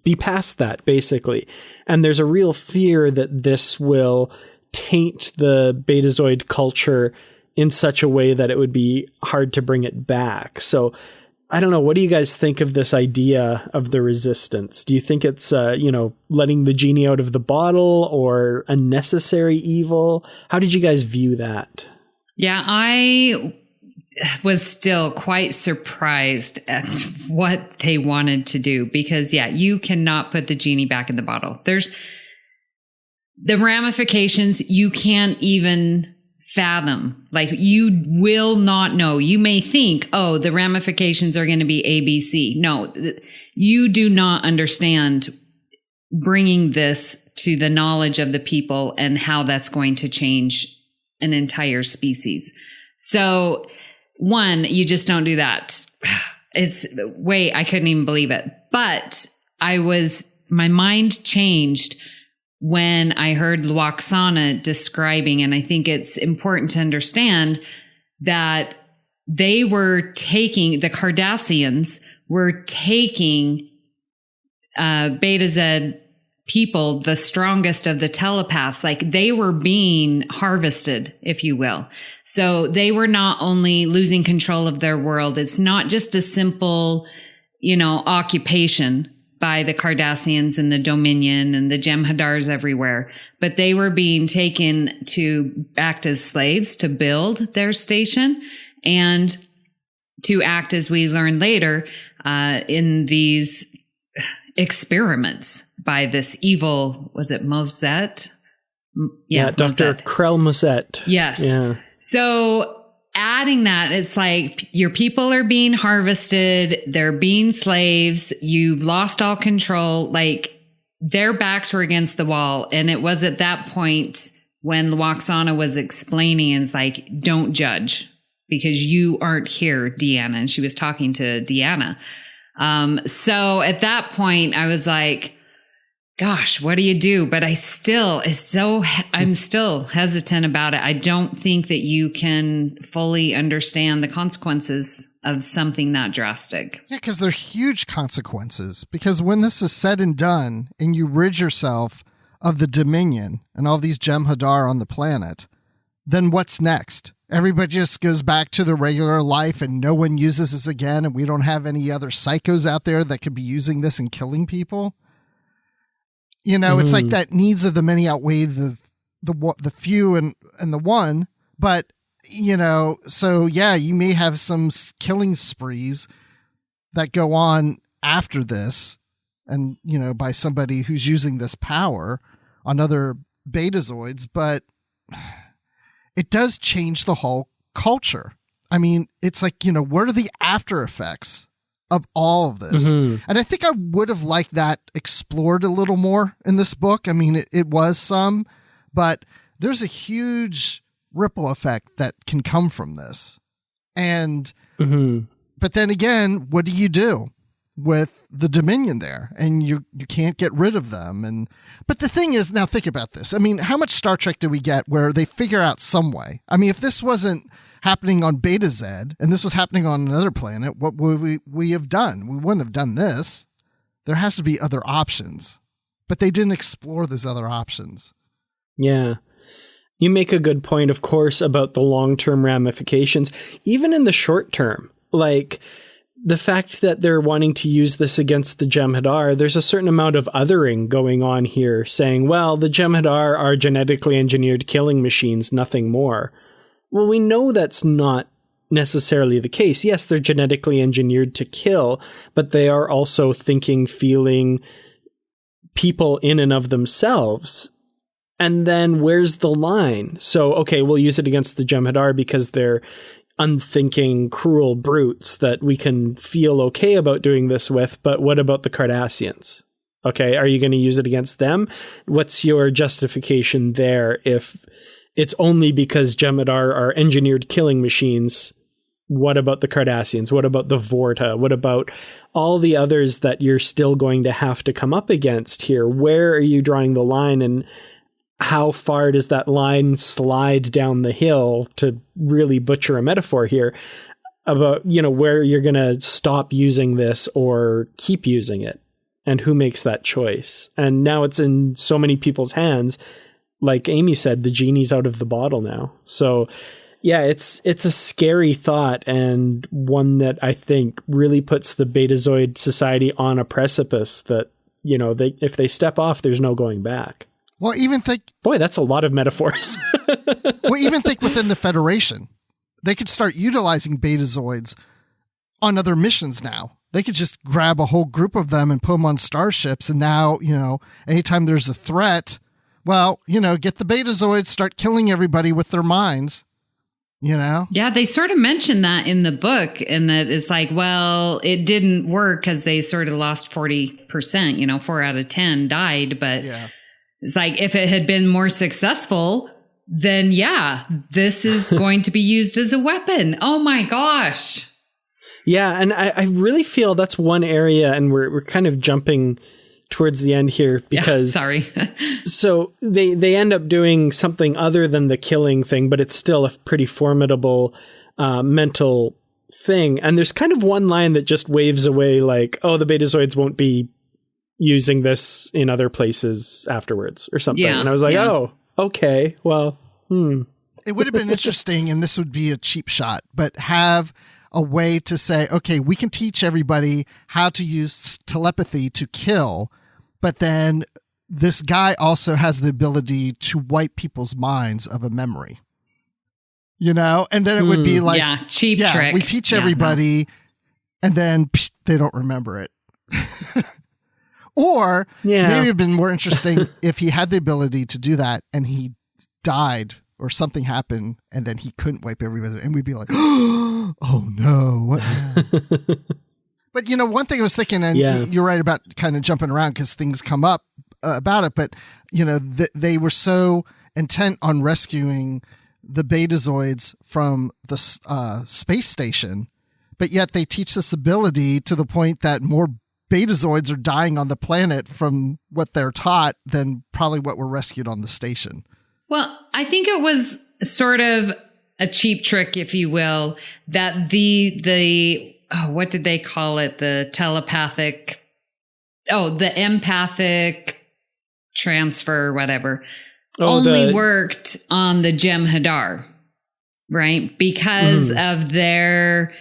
be past that, basically. And there's a real fear that this will taint the Betazoid culture in such a way that it would be hard to bring it back. So I don't know. What do you guys think of this idea of the Resistance? Do you think it's, letting the genie out of the bottle or a necessary evil? How did you guys view that? Yeah, I was still quite surprised at what they wanted to do because, you cannot put the genie back in the bottle. There's the ramifications you can't even fathom. Like, you will not know. You may think, the ramifications are going to be ABC. No, you do not understand bringing this to the knowledge of the people and how that's going to change an entire species. So, one, you just don't do that. I couldn't even believe it. But my mind changed when I heard Luaran describing, and I think it's important to understand that the Cardassians were taking Betazed people, the strongest of the telepaths, like they were being harvested, if you will. So they were not only losing control of their world, it's not just a simple, occupation by the Cardassians and the Dominion and the Jem'Hadars everywhere, but they were being taken to act as slaves to build their station and to act, as we learn later, in these experiments by this evil, was it Moset? Yeah, Dr. Crell Moset. Yes. Yeah. So adding that, it's like your people are being harvested, they're being slaves, you've lost all control, like their backs were against the wall. And it was at that point when Luaran was explaining, and it's like, don't judge because you aren't here, Deanna. And she was talking to Deanna. So at that point I was like, gosh, what do you do? But I'm still hesitant about it. I don't think that you can fully understand the consequences of something that drastic. Yeah, because they're huge consequences. Because when this is said and done and you rid yourself of the Dominion and all these Jem'Hadar on the planet, then what's next? Everybody just goes back to their regular life and no one uses this again, and we don't have any other psychos out there that could be using this and killing people. It's like that needs of the many outweigh the few and the one. But, so yeah, you may have some killing sprees that go on after this and, by somebody who's using this power on other Betazoids, but it does change the whole culture. I mean, it's like, what are the after effects of all of this? And I think I would have liked that explored a little more in this book. I mean, it was some, but there's a huge ripple effect that can come from this. And, but then again, what do you do with the Dominion there, and you can't get rid of them. But the thing is, now think about this. I mean, how much Star Trek do we get where they figure out some way? I mean, if this wasn't happening on Betazed and this was happening on another planet, what would we have done? We wouldn't have done this. There has to be other options, but they didn't explore those other options. Yeah. You make a good point, of course, about the long-term ramifications, even in the short term. Like, the fact that they're wanting to use this against the Jem'Hadar, there's a certain amount of othering going on here, saying, well, the Jem'Hadar are genetically engineered killing machines, nothing more. Well, we know that's not necessarily the case. Yes, they're genetically engineered to kill, but they are also thinking, feeling people in and of themselves. And then where's the line? So, okay, we'll use it against the Jem'Hadar because they're unthinking, cruel brutes that we can feel okay about doing this with, but what about the Cardassians? Okay, are you going to use it against them? What's your justification there if it's only because Jem'Hadar are engineered killing machines? What about the Cardassians? What about the Vorta? What about all the others that you're still going to have to come up against here? Where are you drawing the line, and how far does that line slide down the hill, to really butcher a metaphor here, about, where you're going to stop using this or keep using it, and who makes that choice? And now it's in so many people's hands. Like Amy said, the genie's out of the bottle now. So yeah, it's a scary thought, and one that I think really puts the Betazoid Society on a precipice that, if they step off, there's no going back. Well, even think... Boy, that's a lot of metaphors. Well, even think within the Federation. They could start utilizing Betazoids on other missions now. They could just grab a whole group of them and put them on starships, and now, anytime there's a threat, well, get the Betazoids, start killing everybody with their minds, Yeah, they sort of mentioned that in the book, and that it's like, well, it didn't work because they sort of lost 40%, 4 out of 10 died, but... Yeah. It's like, if it had been more successful, then yeah, this is going to be used as a weapon. Oh my gosh. Yeah, and I really feel that's one area, and we're kind of jumping towards the end here because... Yeah, sorry. So they end up doing something other than the killing thing, but it's still a pretty formidable mental thing. And there's kind of one line that just waves away like, oh, the Betazoids won't be using this in other places afterwards or something. Yeah, and I was like, oh, okay, well, It would have been interesting, and this would be a cheap shot, but have a way to say, okay, we can teach everybody how to use telepathy to kill, but then this guy also has the ability to wipe people's minds of a memory. And then it would be like, cheap trick. We teach everybody, and then they don't remember it. Or maybe it'd been more interesting if he had the ability to do that and he died or something happened and then he couldn't wipe everybody, and we'd be like, oh no, what? But one thing I was thinking, and you're right about kind of jumping around because things come up about it, but they were so intent on rescuing the Betazoids from the space station, but yet they teach this ability to the point that more Betazoids are dying on the planet from what they're taught than probably what were rescued on the station. Well, I think it was sort of a cheap trick, if you will, that the what did they call it? The empathic transfer, whatever, only worked on the Jem'Hadar, right? Because of their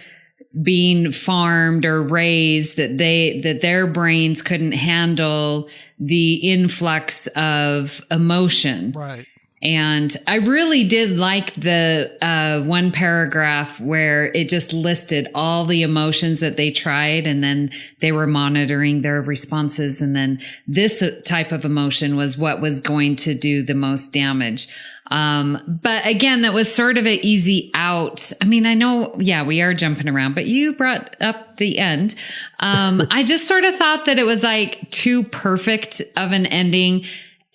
being farmed or raised, that their brains couldn't handle the influx of emotion. Right. And I really did like the one paragraph where it just listed all the emotions that they tried, and then they were monitoring their responses. And then this type of emotion was what was going to do the most damage. But again, that was sort of an easy out. I mean, I know, we are jumping around, but you brought up the end. I just sort of thought that it was like too perfect of an ending.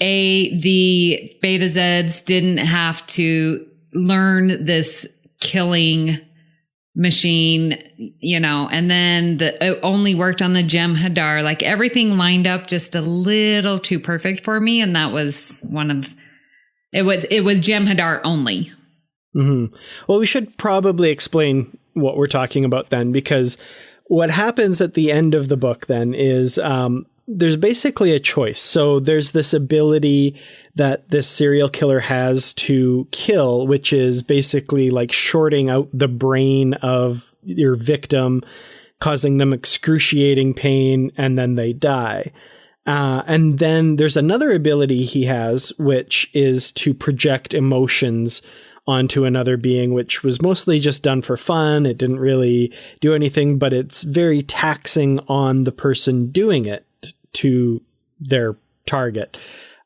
The Betazeds didn't have to learn this killing machine, and then it only worked on the Jem'Hadar. Like everything lined up just a little too perfect for me. And that was it was Jem'Hadar only. Mm-hmm. Well, we should probably explain what we're talking about then, because what happens at the end of the book then is there's basically a choice. So there's this ability that this serial killer has to kill, which is basically like shorting out the brain of your victim, causing them excruciating pain, and then they die. And then there's another ability he has, which is to project emotions onto another being, which was mostly just done for fun. It didn't really do anything, but it's very taxing on the person doing it to their target.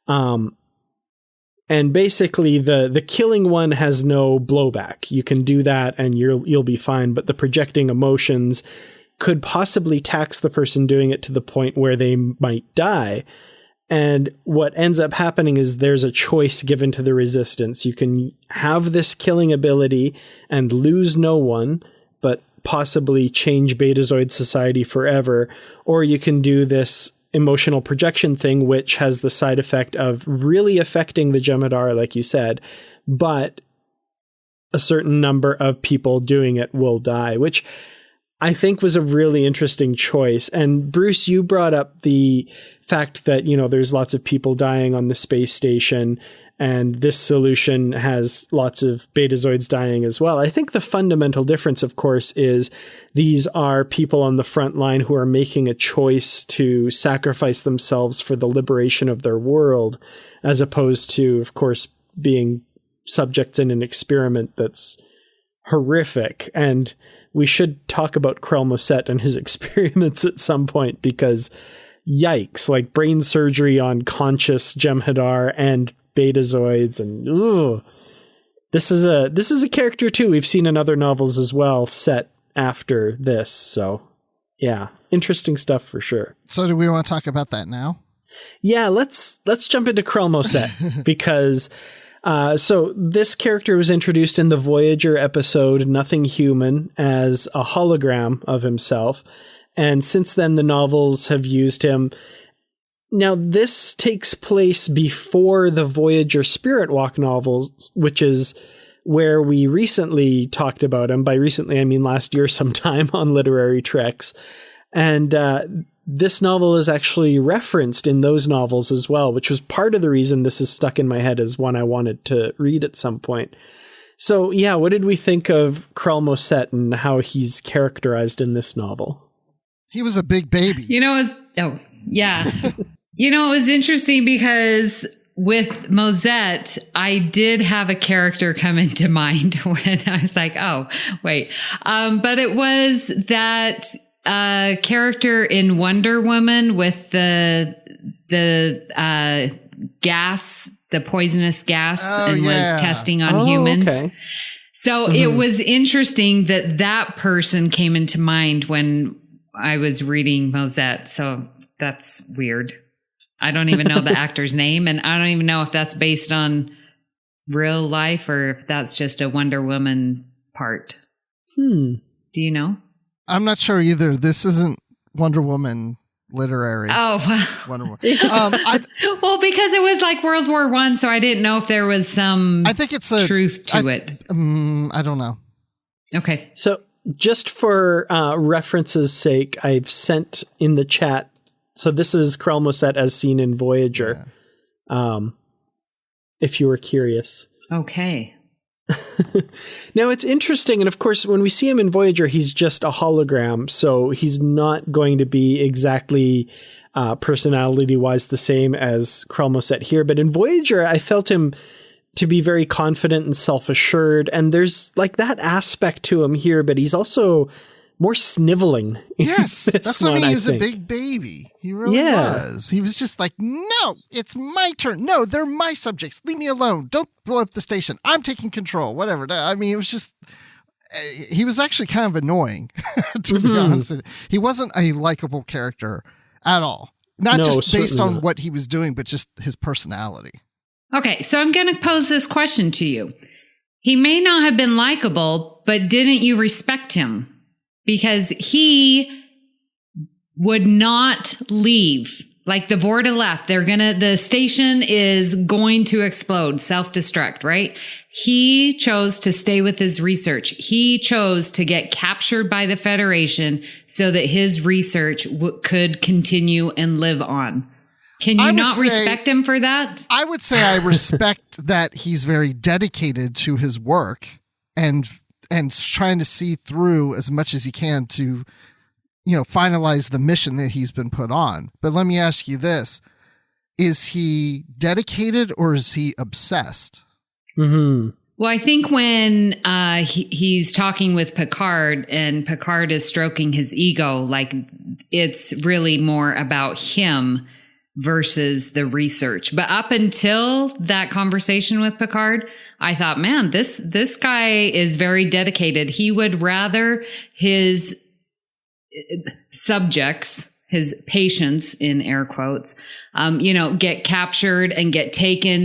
And basically the killing one has no blowback. You can do that and you'll be fine, but the projecting emotions could possibly tax the person doing it to the point where they might die. And what ends up happening is there's a choice given to the resistance. You can have this killing ability and lose no one, but possibly change Betazoid society forever. Or you can do this emotional projection thing, which has the side effect of really affecting the Jem'Hadar, like you said, but a certain number of people doing it will die, which I think was a really interesting choice. And Bruce, you brought up the fact that, there's lots of people dying on the space station, and this solution has lots of Betazoids dying as well. I think the fundamental difference, of course, is these are people on the front line who are making a choice to sacrifice themselves for the liberation of their world, as opposed to, of course, being subjects in an experiment that's horrific. And we should talk about Crell Moset and his experiments at some point, because yikes, like brain surgery on conscious Jem'Hadar and Betazoids, and this is a character too we've seen in other novels as well, set after this. So yeah, interesting stuff for sure. So do we want to talk about that now? Yeah, let's jump into Crell Moset because so this character was introduced in the Voyager episode Nothing Human as a hologram of himself, and since then the novels have used him. Now, this takes place before the Voyager Spirit Walk novels, which is where we recently talked about him. By recently, I mean last year sometime on Literary Treks. And this novel is actually referenced in those novels as well, which was part of the reason this is stuck in my head as one I wanted to read at some point. So, yeah, what did we think of Crell Moset and how he's characterized in this novel? He was a big baby. It was interesting because with Moset, I did have a character come into mind when I was like, oh, wait. But it was that character in Wonder Woman with the gas, the poisonous gas, was testing on humans. Okay. So it was interesting that person came into mind when I was reading Moset. So that's weird. I don't even know the actor's name, and I don't even know if that's based on real life or if that's just a Wonder Woman part. Do you know? I'm not sure either. This isn't Wonder Woman literary. Oh, Wonder Woman. Well, because it was like World War I, so I didn't know if there was some I think it's truth to it. I don't know. Okay. So just for reference's sake, I've sent in the chat. So this is Crell Moset as seen in Voyager. Yeah. If you were curious. Okay. Now it's interesting. And of course, when we see him in Voyager, he's just a hologram. So he's not going to be exactly personality wise the same as Crell Moset here. But in Voyager, I felt him to be very confident and self-assured. And there's like that aspect to him here, but he's also more sniveling. Yes, that's what I mean. He was a big baby. He really was. He was just like, no, it's my turn. No, they're my subjects. Leave me alone. Don't blow up the station. I'm taking control. Whatever. I mean, it was just, he was actually kind of annoying, to be honest. He wasn't a likable character at all. Not just based on what he was doing, but just his personality. Okay, so I'm going to pose this question to you. He may not have been likable, but didn't you respect him? because he would not leave. Like the Vorta left, the station is going to explode, self-destruct, right? He chose to stay with his research. He chose to get captured by the Federation so that his research could continue and live on. Can you not respect him for that? I would say I respect that he's very dedicated to his work and trying to see through as much as he can to, finalize the mission that he's been put on. But let me ask you this. Is he dedicated or is he obsessed? Mm-hmm. Well, I think when he's talking with Picard and Picard is stroking his ego, like it's really more about him versus the research. But up until that conversation with Picard, I thought, man, this guy is very dedicated. He would rather his subjects, his patients in air quotes, get captured and get taken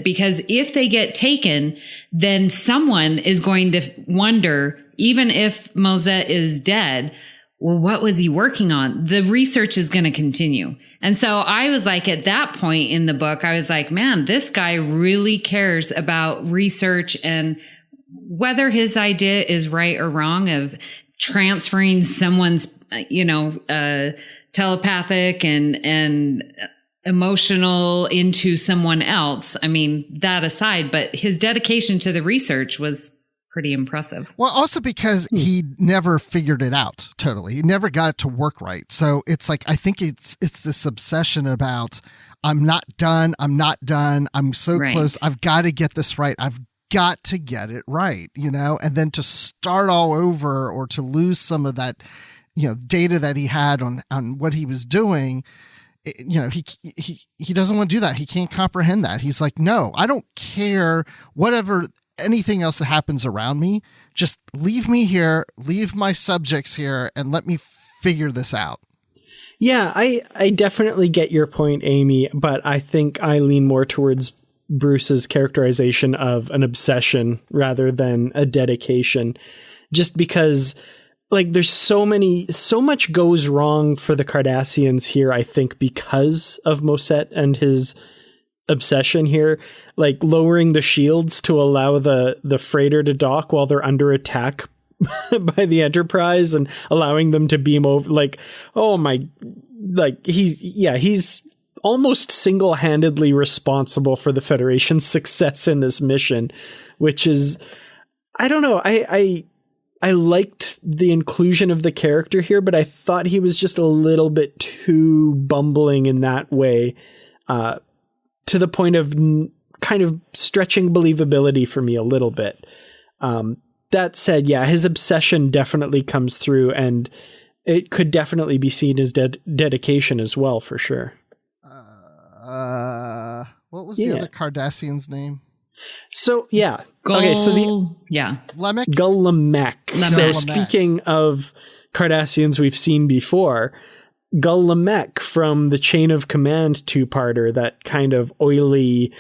because if they get taken, then someone is going to wonder, even if Moset is dead, well, what was he working on? The research is going to continue. And so I was like, at that point in the book, I was like, man, this guy really cares about research and whether his idea is right or wrong of transferring someone's, telepathic and emotional into someone else. I mean, that aside, but his dedication to the research was pretty impressive. Well, also because he never figured it out totally. He never got it to work right. So it's like, I think it's this obsession about, I'm not done. I'm so close. I've got to get this right. I've got to get it right, and then to start all over or to lose some of that, data that he had on what he was doing. He doesn't want to do that. He can't comprehend that. He's like, no, I don't care anything else that happens around me. Just leave me here, leave my subjects here, and let me figure this out. Yeah, I definitely get your point, Amy, but I think I lean more towards Bruce's characterization of an obsession rather than a dedication, just because there's so much goes wrong for the Cardassians here, I think, because of Moset and his obsession here, like lowering the shields to allow the freighter to dock while they're under attack by the Enterprise and allowing them to beam over. He's almost single-handedly responsible for the Federation's success in this mission, which is, I don't know. I liked the inclusion of the character here, but I thought he was just a little bit too bumbling in that way, to the point of kind of stretching believability for me a little bit. That said, yeah, his obsession definitely comes through, and it could definitely be seen as dedication as well, for sure. What was the other Cardassian's name? So, yeah. Lemec? Lemec. So, speaking of Cardassians we've seen before, Lemec from the Chain of Command two-parter, that kind of oily,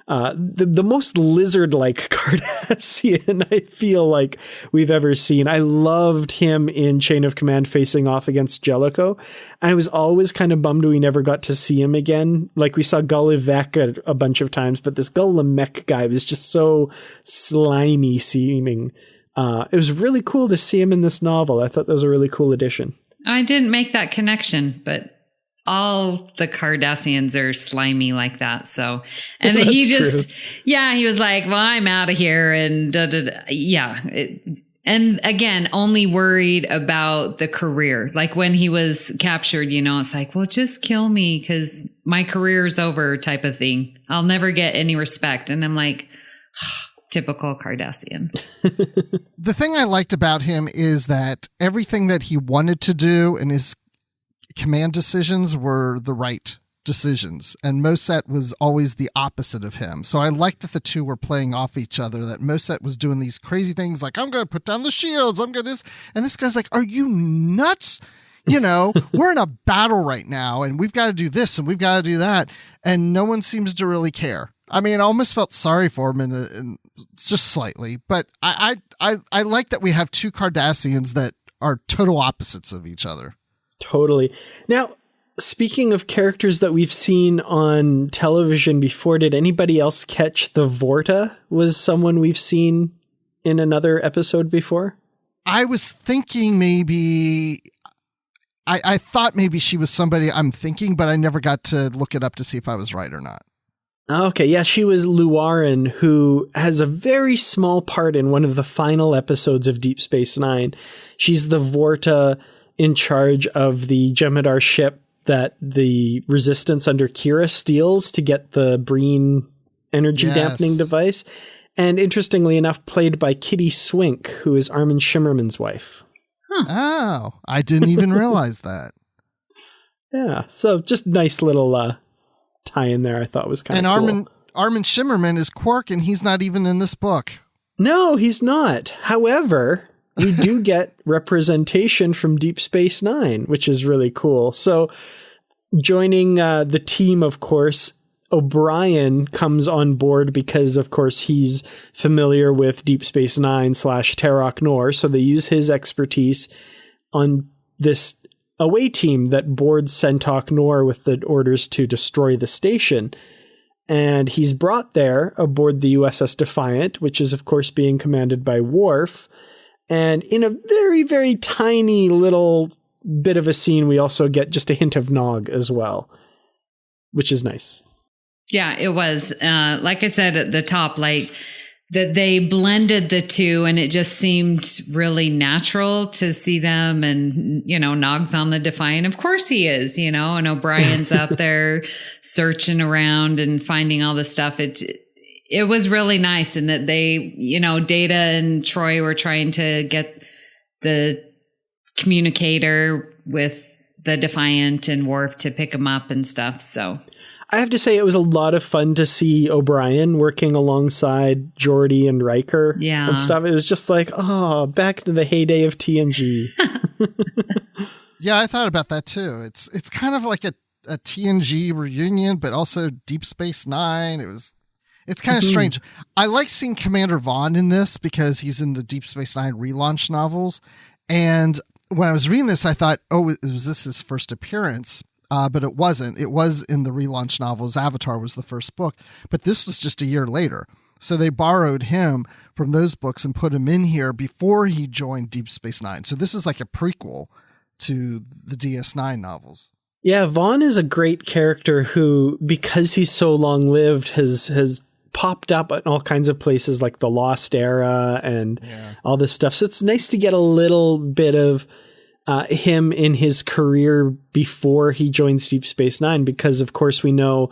the most lizard-like Cardassian I feel like we've ever seen. I loved him in Chain of Command facing off against Jellicoe. I was always kind of bummed we never got to see him again. Like, we saw Gullivec a bunch of times, but this Lemec guy was just so slimy seeming. It was really cool to see him in this novel. I thought that was a really cool addition. I didn't make that connection, but all the Cardassians are slimy like that. So, and then he just, he was like, well, I'm out of here. And and again, only worried about the career. Like when he was captured, it's like, well, just kill me because my career's over type of thing. I'll never get any respect. And I'm like, typical Cardassian. The thing I liked about him is that everything that he wanted to do and his command decisions were the right decisions. And Moset was always the opposite of him. So I liked that the two were playing off each other, that Moset was doing these crazy things like, I'm going to put down the shields. I'm going to, and this guy's like, are you nuts? We're in a battle right now and we've got to do this and we've got to do that. And no one seems to really care. I mean, I almost felt sorry for him and just slightly, but I like that we have two Cardassians that are total opposites of each other. Totally. Now, speaking of characters that we've seen on television before, did anybody else catch the Vorta was someone we've seen in another episode before? I was thinking maybe... I thought maybe she was somebody I'm thinking, but I never got to look it up to see if I was right or not. Okay, yeah, she was Luaran, who has a very small part in one of the final episodes of Deep Space Nine. She's the Vorta in charge of the Jem'Hadar ship that the Resistance under Kira steals to get the Breen energy dampening device. And interestingly enough, played by Kitty Swink, who is Armin Shimmerman's wife. Huh. Oh, I didn't even realize that. Yeah, so just nice little tie in there I thought was kind of cool. And Armin Shimmerman is Quark, and he's not even in this book. No, he's not. However, we do get representation from Deep Space Nine, which is really cool. So joining the team, of course, O'Brien comes on board because, of course, he's familiar with Deep Space Nine / Terok Nor. So they use his expertise on this away team that boards Sentok Nor with the orders to destroy the station. And he's brought there aboard the USS Defiant, which is, of course, being commanded by Worf. And in a very, very tiny little bit of a scene, we also get just a hint of Nog as well, which is nice. Yeah, it was. Like I said at the top, like that they blended the two, and it just seemed really natural to see them. And, Nog's on the Defiant. Of course he is, and O'Brien's out there searching around and finding all this stuff. It was really nice. And that they, Data and Troi were trying to get the communicator with the Defiant and Worf to pick him up and stuff. So I have to say it was a lot of fun to see O'Brien working alongside Geordi and Riker and stuff. It was just like, back to the heyday of TNG. Yeah, I thought about that too. It's kind of like a TNG reunion, but also Deep Space Nine. It's kind of strange. I like seeing Commander Vaughn in this because he's in the Deep Space Nine relaunch novels. And when I was reading this, I thought, was this his first appearance? But it wasn't. It was in the relaunch novels. Avatar was the first book, but this was just a year later. So they borrowed him from those books and put him in here before he joined Deep Space Nine. So this is like a prequel to the DS9 novels. Yeah, Vaughn is a great character who, because he's so long-lived, has popped up at all kinds of places like the Lost Era and all this stuff. So it's nice to get a little bit of him in his career before he joins Deep Space Nine, because of course we know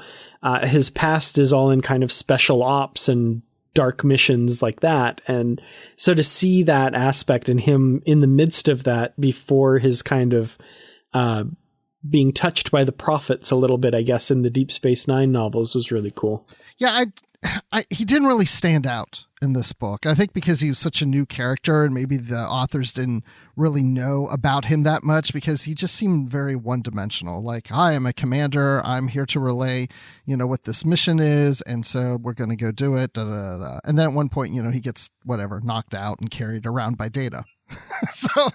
his past is all in kind of special ops and dark missions like that. And so to see that aspect in him in the midst of that before his kind of being touched by the prophets a little bit, I guess, in the Deep Space Nine novels was really cool. Yeah, he didn't really stand out in this book. I think because he was such a new character and maybe the authors didn't really know about him that much because he just seemed very one-dimensional. Like, hi, I'm a commander. I'm here to relay, what this mission is. And so we're going to go do it. Da, da, da. And then at one point, he gets knocked out and carried around by Data. So...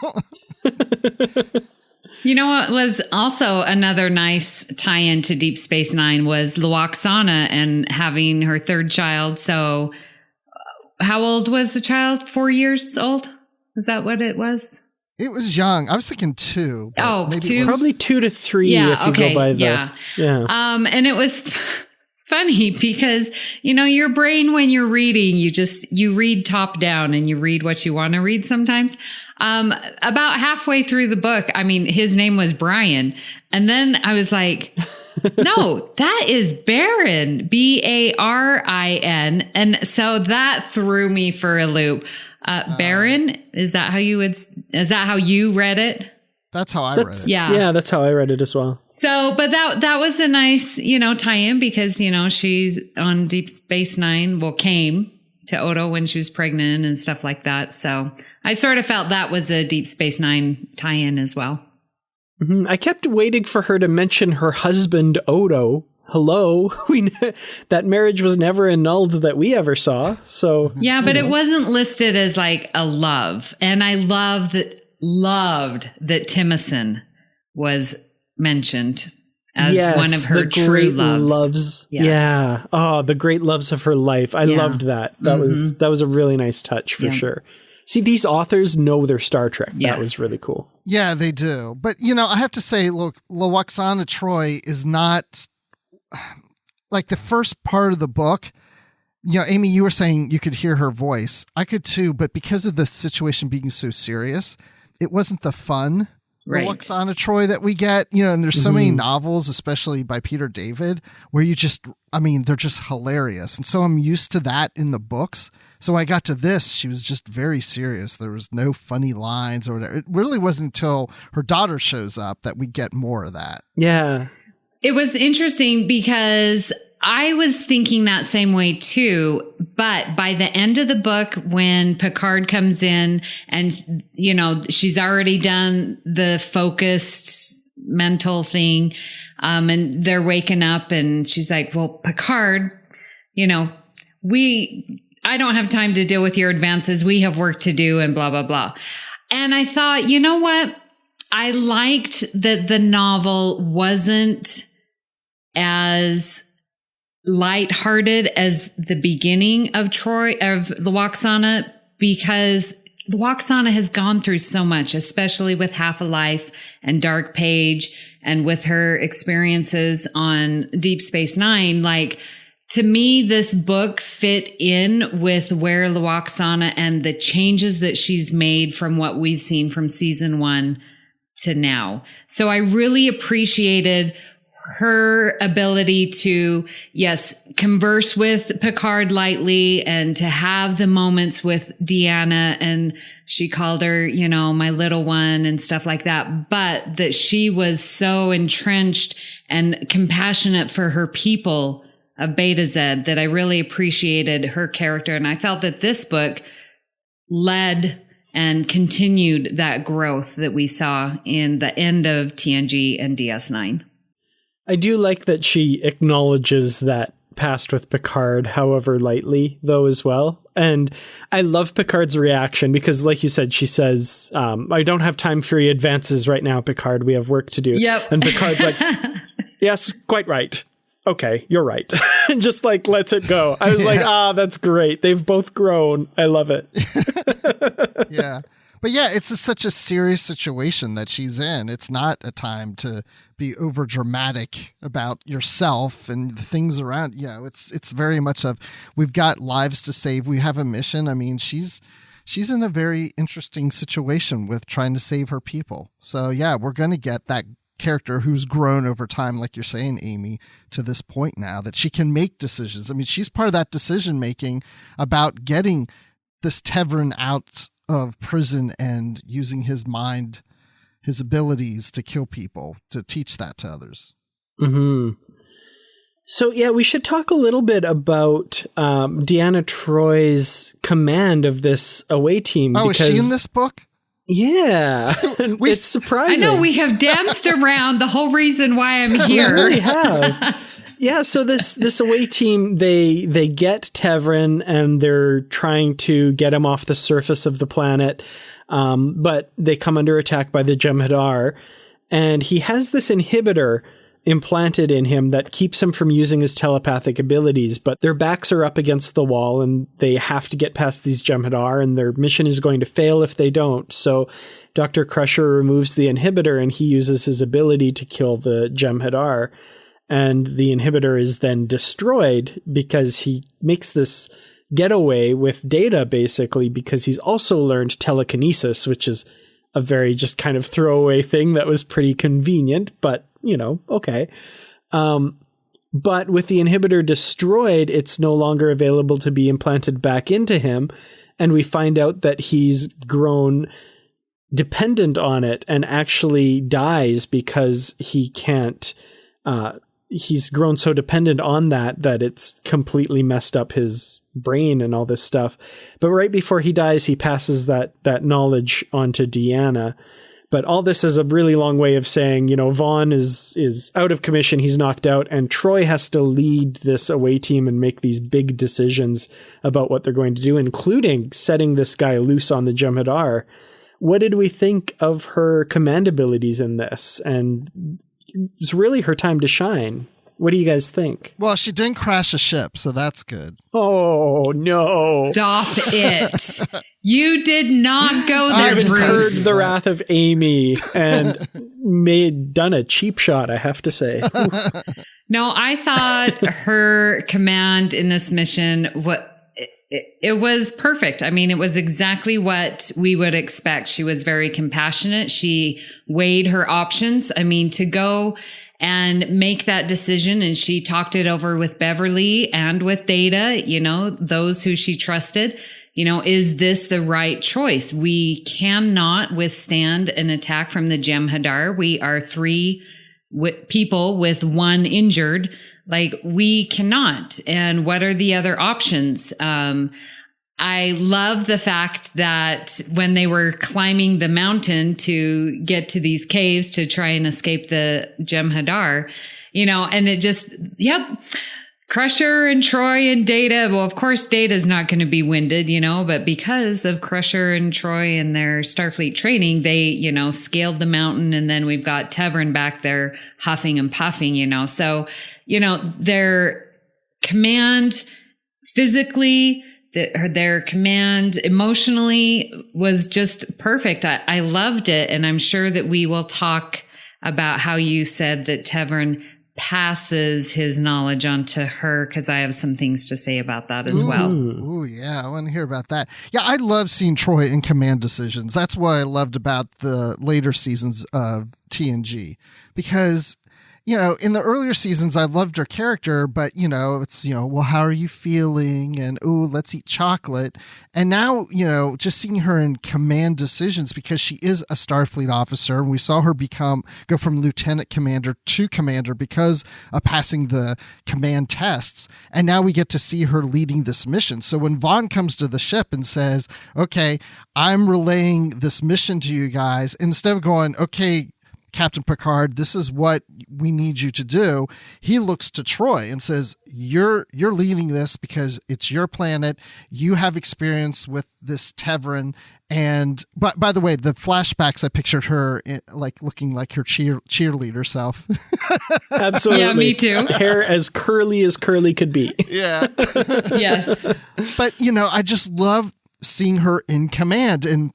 What was also another nice tie-in to Deep Space Nine was Luoxana and having her third child. So how old was the child? 4 years old? Is that what it was? It was young. I was thinking 2. Oh, maybe 2? Probably 2 to 3 if you go by the... Yeah. And it was funny because, your brain when you're reading, you read top down and you read what you want to read sometimes. About halfway through the book, his name was Brian. And then I was like, no, that is Baron, Barin. And so that threw me for a loop. Baron, is that how you read it? That's how I read it. Yeah, that's how I read it as well. So, but that was a nice, tie-in because, she's on Deep Space Nine, came to Odo when she was pregnant and stuff like that. So I sort of felt that was a Deep Space Nine tie-in as well. Mm-hmm. I kept waiting for her to mention her husband, Odo. Hello. That marriage was never annulled that we ever saw. So yeah, but it wasn't listed as like a love. And I love that loved that Timothy was mentioned as one of her true loves. Yes. Yeah. Oh, the great loves of her life. I loved that. That was a really nice touch for sure. See, these authors know their Star Trek. That was really cool. Yeah, they do. But, I have to say, look, Lwaxana Troi is not like the first part of the book. Amy, you were saying you could hear her voice. I could too, but because of the situation being so serious, it wasn't the fun Lwaxana Troi that we get, and there's so many novels, especially by Peter David, where they're just hilarious. And so I'm used to that in the books. So when I got to this, she was just very serious. There was no funny lines or whatever. It really wasn't until her daughter shows up that we get more of that. Yeah. It was interesting because I was thinking that same way too, but by the end of the book, when Picard comes in and, she's already done the focused mental thing, and they're waking up and she's like, well, Picard, I don't have time to deal with your advances. We have work to do and blah, blah, blah. And I thought, you know what? I liked that the novel wasn't as lighthearted as the beginning of Lwaxana, because Lwaxana has gone through so much, especially with Half a Life and Dark Page and with her experiences on Deep Space Nine. Like, to me, this book fit in with where Lwaxana and the changes that she's made from what we've seen from season 1 to now. So I really appreciated her ability to, converse with Picard lightly and to have the moments with Deanna, and she called her, my little one and stuff like that, but that she was so entrenched and compassionate for her people of Betazed that I really appreciated her character. And I felt that this book led and continued that growth that we saw in the end of TNG and DS9. I do like that she acknowledges that past with Picard, however lightly, though, as well. And I love Picard's reaction because, like you said, she says, I don't have time for your advances right now, Picard. We have work to do. Yep. And Picard's like, yes, quite right. Okay, you're right. And just lets it go. I was like, that's great. They've both grown. I love it. Yeah. But yeah, it's such a serious situation that she's in. It's not a time to be over dramatic about yourself and the things around. It's very much of, we've got lives to save. We have a mission. I mean, she's in a very interesting situation with trying to save her people. So yeah, we're going to get that character who's grown over time, like you're saying, Amy, to this point now that she can make decisions. I mean, she's part of that decision making about getting this Tevren out of prison and using his mind, his abilities to kill people, to teach that to others. Mm-hmm. So yeah, we should talk a little bit about Deanna Troi's command of this away team. Oh, is she in this book? Yeah, it's surprising. I know, we have danced around the whole reason why I'm here. We really have. Yeah, so this away team, they get Tevren and they're trying to get him off the surface of the planet, but they come under attack by the Jem'Hadar, and he has this inhibitor implanted in him that keeps him from using his telepathic abilities, but their backs are up against the wall and they have to get past these Jem'Hadar, and their mission is going to fail if they don't. So Dr. Crusher removes the inhibitor and he uses his ability to kill the Jem'Hadar. And the inhibitor is then destroyed because he makes this getaway with Data, basically, because he's also learned telekinesis, which is a very just kind of throwaway thing that was pretty convenient, but, okay. But with the inhibitor destroyed, it's no longer available to be implanted back into him. And we find out that he's grown dependent on it and actually dies because he can't... he's grown so dependent on that it's completely messed up his brain and all this stuff. But right before he dies, he passes that knowledge on to Deanna. But all this is a really long way of saying, Vaughn is out of commission. He's knocked out, and Troi has to lead this away team and make these big decisions about what they're going to do, including setting this guy loose on the Jem'Hadar, what did we think of her command abilities in this? And it's really her time to shine. What do you guys think? Well, she didn't crash a ship, so that's good. Oh, no. Stop it. You did not go there, I've Bruce. heard the wrath of Amy and done a cheap shot, I have to say. No, I thought her command in this mission, it was perfect. I mean, it was exactly what we would expect. She was very compassionate. She weighed her options. I mean, to go and make that decision. And she talked it over with Beverly and with Data, those who she trusted. Is this the right choice? We cannot withstand an attack from the Jem'Hadar. We are 3 people with 1 injured. Like, we cannot. And what are the other options? I love the fact that when they were climbing the mountain to get to these caves to try and escape the Jem'Hadar, and it just, Crusher and Troi and Data. Well, of course, Data's not going to be winded, but because of Crusher and Troi and their Starfleet training, they, scaled the mountain. And then we've got Tevren back there huffing and puffing, So, their command physically, their command emotionally was just perfect. I loved it. And I'm sure that we will talk about how you said that Tevren passes his knowledge on to her, because I have some things to say about that as well. Ooh, yeah, I want to hear about that. Yeah, I love seeing Troi in command decisions. That's what I loved about the later seasons of TNG, because in the earlier seasons, I loved her character, but, it's, well, how are you feeling? And, ooh, let's eat chocolate. And now, just seeing her in command decisions, because she is a Starfleet officer, and we saw her go from lieutenant commander to commander because of passing the command tests. And now we get to see her leading this mission. So when Vaughn comes to the ship and says, okay, I'm relaying this mission to you guys, instead of going, okay, Captain Picard, this is what we need you to do, he looks to Troi and says, you're leading this because it's your planet. You have experience with this Tevren. And but by the way, the flashbacks, I pictured her looking like her cheerleader self. Absolutely. Yeah, me too. Hair as curly could be. Yeah. Yes. But, I just love seeing her in command, and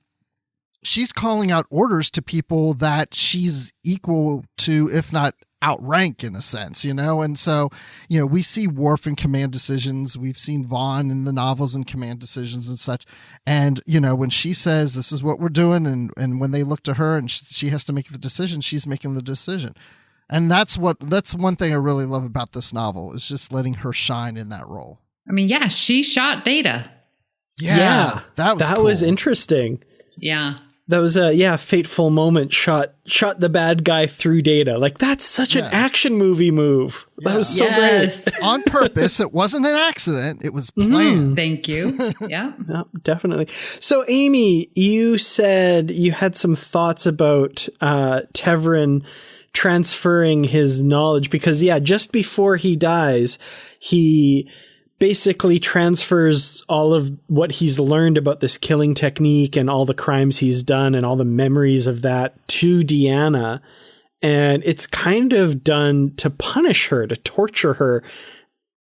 she's calling out orders to people that she's equal to, if not outrank in a sense, And so, we see Worf in command decisions. We've seen Vaughn in the novels in command decisions and such. And, when she says, this is what we're doing, and when they look to her and she has to make the decision, she's making the decision. And that's one thing I really love about this novel, is just letting her shine in that role. I mean, yeah, she shot Data. Yeah, that was cool. Was interesting. Yeah. That was a fateful moment. Shot the bad guy through Data. Like, that's such an action movie move. That was so great. On purpose. It wasn't an accident. It was planned. Thank you. Yeah. Yeah, definitely. So, Amy, you said you had some thoughts about Tevren transferring his knowledge, because just before he dies, he basically transfers all of what he's learned about this killing technique and all the crimes he's done and all the memories of that to Deanna. And it's kind of done to punish her, to torture her,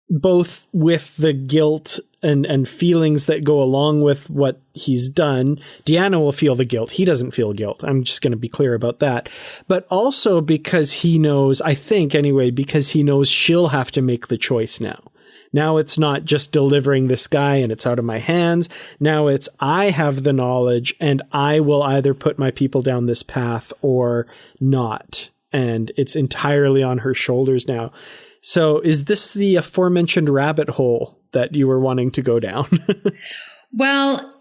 both with the guilt and feelings that go along with what he's done. Deanna will feel the guilt. He doesn't feel guilt. I'm just going to be clear about that. But also because he knows, I think anyway, because he knows she'll have to make the choice now. Now it's not just delivering this guy and it's out of my hands. Now it's, I have the knowledge and I will either put my people down this path or not. And it's entirely on her shoulders now. So is this the aforementioned rabbit hole that you were wanting to go down? Well,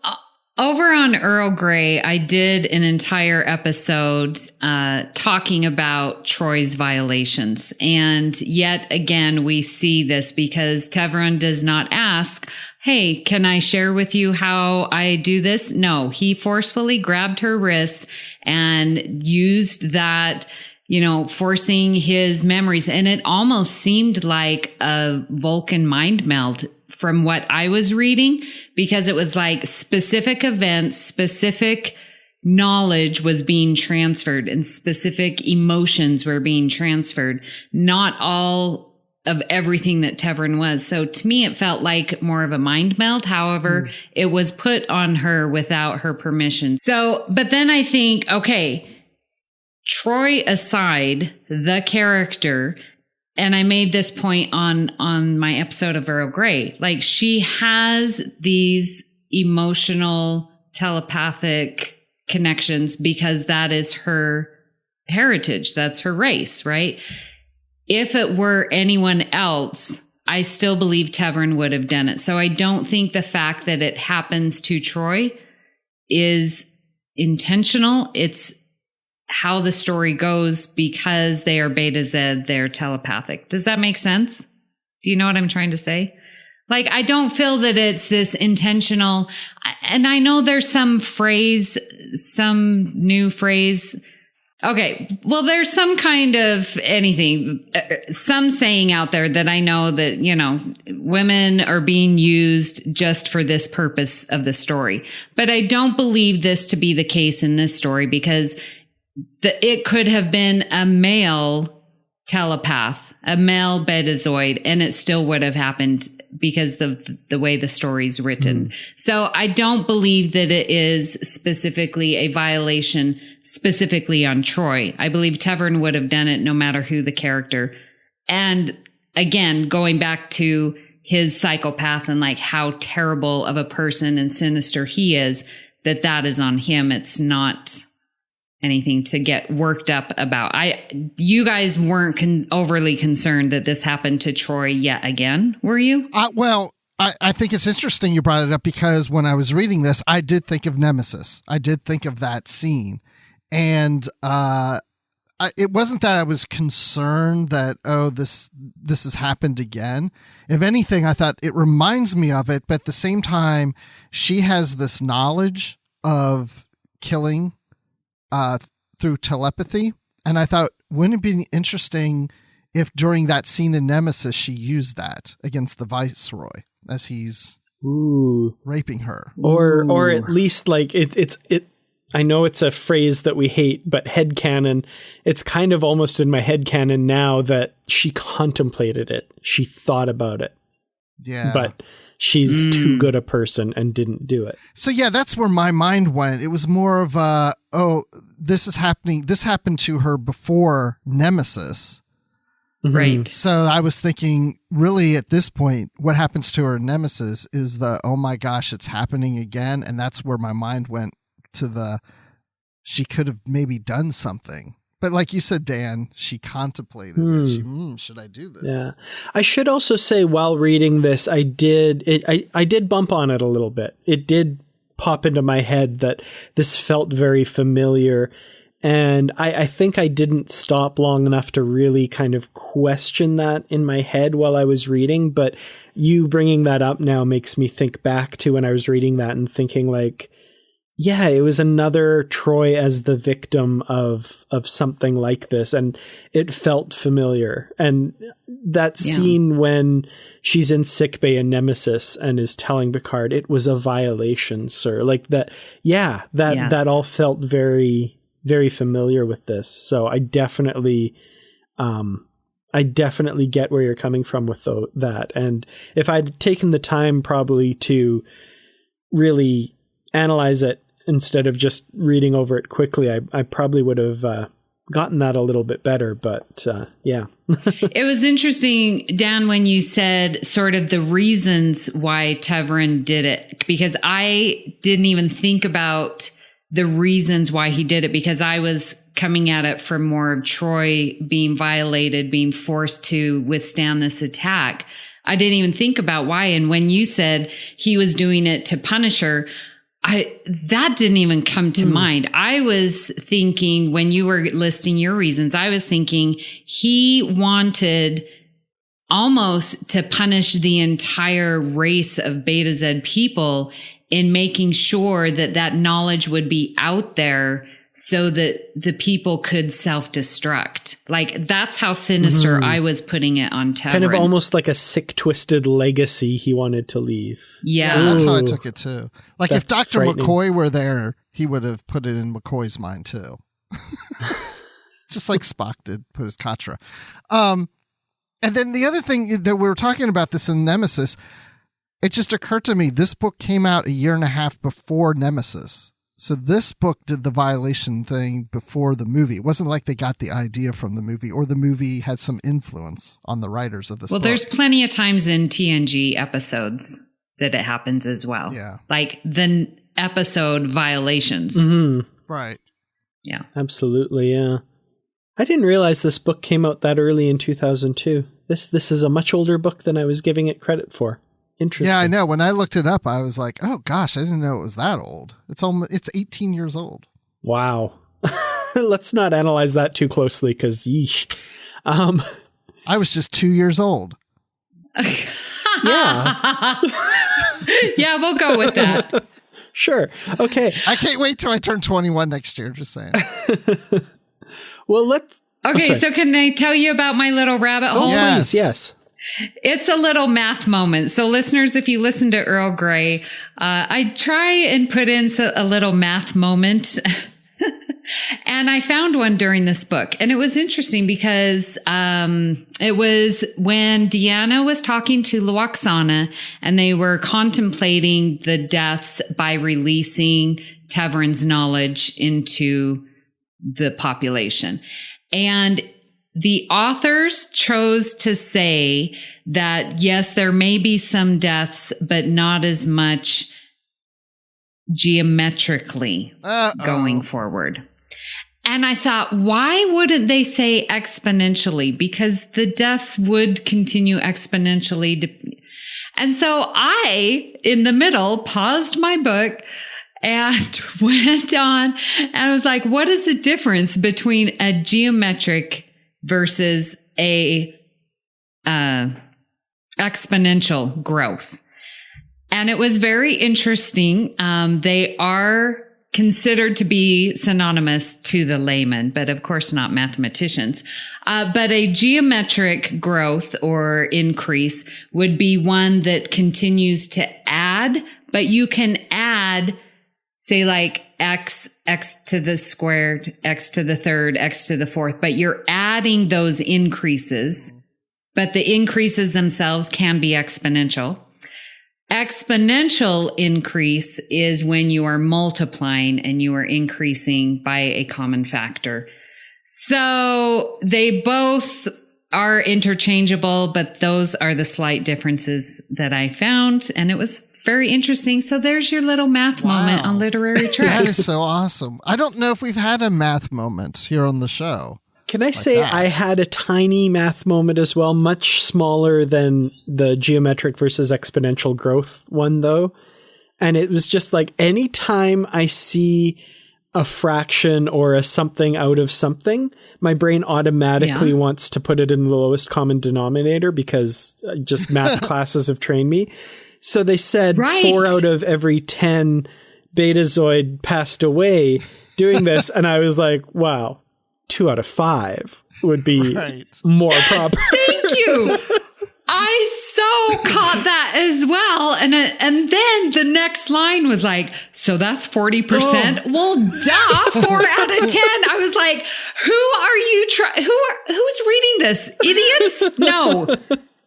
over on Earl Grey, I did an entire episode talking about Troi's violations. And yet again, we see this because Tevren does not ask, hey, can I share with you how I do this? No, he forcefully grabbed her wrists and used that, forcing his memories. And it almost seemed like a Vulcan mind meld from what I was reading, because it was like specific events, specific, knowledge was being transferred and specific emotions were being transferred, not all of everything that Tevren was. So to me, it felt like more of a mind meld. However, it was put on her without her permission. So, but then I think, okay, Troi aside, the character, and I made this point on my episode of Earl Grey, like she has these emotional, telepathic connections because that is her heritage. That's her race, right? If it were anyone else, I still believe Tevren would have done it. So I don't think the fact that it happens to Troi is intentional. It's how the story goes because they are Betazed, they're telepathic. Does that make sense? Do you know what I'm trying to say? Like, I don't feel that it's this intentional. And I know there's some new phrase. Okay. Well, there's some kind of some saying out there that I know that, women are being used just for this purpose of the story. But I don't believe this to be the case in this story because it could have been a male telepath, a male Betazoid, and it still would have happened because the way the story's written. So I don't believe that it is specifically a violation specifically on Troi. I believe Tevren would have done it no matter who the character. And again, going back to his psychopath and like how terrible of a person and sinister he is, that is on him. It's not anything to get worked up about. You guys weren't overly concerned that this happened to Troi yet again, were you? Well, I think it's interesting you brought it up because when I was reading this, I did think of Nemesis. I did think of that scene. And it wasn't that I was concerned that, this has happened again. If anything, I thought it reminds me of it. But at the same time, she has this knowledge of killing through telepathy. And I thought, wouldn't it be interesting if during that scene in Nemesis, she used that against the Viceroy as he's raping her? Or at least like it. I know it's a phrase that we hate, but headcanon, it's kind of almost in my headcanon now that she contemplated it. She thought about it. Yeah. But she's too good a person and didn't do it. So yeah, that's where my mind went. It was more of this is happening. This happened to her before Nemesis. Right. So I was thinking, really, at this point, what happens to her in Nemesis is oh my gosh, it's happening again. And that's where my mind went to she could have maybe done something. But like you said, Dan, she contemplated it. Should I do this? Yeah. I should also say while reading this, I did bump on it a little bit. It did pop into my head that this felt very familiar. And I think I didn't stop long enough to really kind of question that in my head while I was reading. But you bringing that up now makes me think back to when I was reading that and thinking like, yeah, it was another Troi as the victim of something like this. And it felt familiar. And that scene when she's in sickbay in Nemesis and is telling Picard, it was a violation, sir. Like that. Yeah, that all felt very, very familiar with this. So I definitely get where you're coming from with that. And if I'd taken the time probably to really analyze it, instead of just reading over it quickly, I probably would have gotten that a little bit better. But yeah. It was interesting, Dan, when you said sort of the reasons why Tevren did it, because I didn't even think about the reasons why he did it, because I was coming at it from more of Troi being violated, being forced to withstand this attack. I didn't even think about why. And when you said he was doing it to punish her, that didn't even come to mind. I was thinking when you were listing your reasons, I was thinking he wanted almost to punish the entire race of Betazed people in making sure that knowledge would be out there so that the people could self-destruct. Like, that's how sinister I was putting it on Tevren. Kind of almost like a sick, twisted legacy he wanted to leave. Yeah. That's how I took it too. Like, if Dr. McCoy were there, he would have put it in McCoy's mind too. Just like Spock did put his Katra. And then the other thing that we were talking about this in Nemesis, it just occurred to me, this book came out a year and a half before Nemesis. So this book did the violation thing before the movie. It wasn't like they got the idea from the movie, or the movie had some influence on the writers of this book. Well, there's plenty of times in TNG episodes that it happens as well. Yeah. Like the episode Violations. Mm-hmm. Right. Yeah. Absolutely, yeah. I didn't realize this book came out that early in 2002. This is a much older book than I was giving it credit for. Interesting. Yeah, I know. When I looked it up, I was like, oh gosh, I didn't know it was that old. It's 18 years old. Wow. Let's not analyze that too closely, because yeesh. I was just 2 years old. Yeah. Yeah, we'll go with that. Sure. Okay. I can't wait till I turn 21 next year, just saying. Well, let's... Okay, so can I tell you about my little rabbit hole? Yes. Please, yes. It's a little math moment. So listeners, if you listen to Earl Grey, I try and put in a little math moment. And I found one during this book. And it was interesting because it was when Deanna was talking to Luaran and they were contemplating the deaths by releasing Tevren's knowledge into the population. And the authors chose to say that, yes, there may be some deaths, but not as much geometrically going forward. And I thought, why wouldn't they say exponentially? Because the deaths would continue exponentially. And so I, in the middle, paused my book and went on and was like, what is the difference between a geometric versus a exponential growth? And it was very interesting. They are considered to be synonymous to the layman, but of course not mathematicians. But a geometric growth or increase would be one that continues to add, but you can add, say, like x to the squared, x to the third, x to the fourth, but you're adding those increases, but the increases themselves can be exponential. Exponential increase is when you are multiplying and you are increasing by a common factor. So they both are interchangeable, but those are the slight differences that I found. And it was very interesting. So there's your little math moment on Literary Trash. That is so awesome. I don't know if we've had a math moment here on the show. Can I say I had a tiny math moment as well, much smaller than the geometric versus exponential growth one, though. And it was just like anytime I see a fraction or a something out of something, my brain automatically wants to put it in the lowest common denominator because just math classes have trained me. So they said 4 out of every 10 Betazoid passed away doing this. And I was like, wow. 2 out of 5 would be more proper. Thank you. I so caught that as well. And then the next line was like, so that's 40%. Oh. Well, duh, 4 out of 10. I was like, who's reading this? Idiots? No.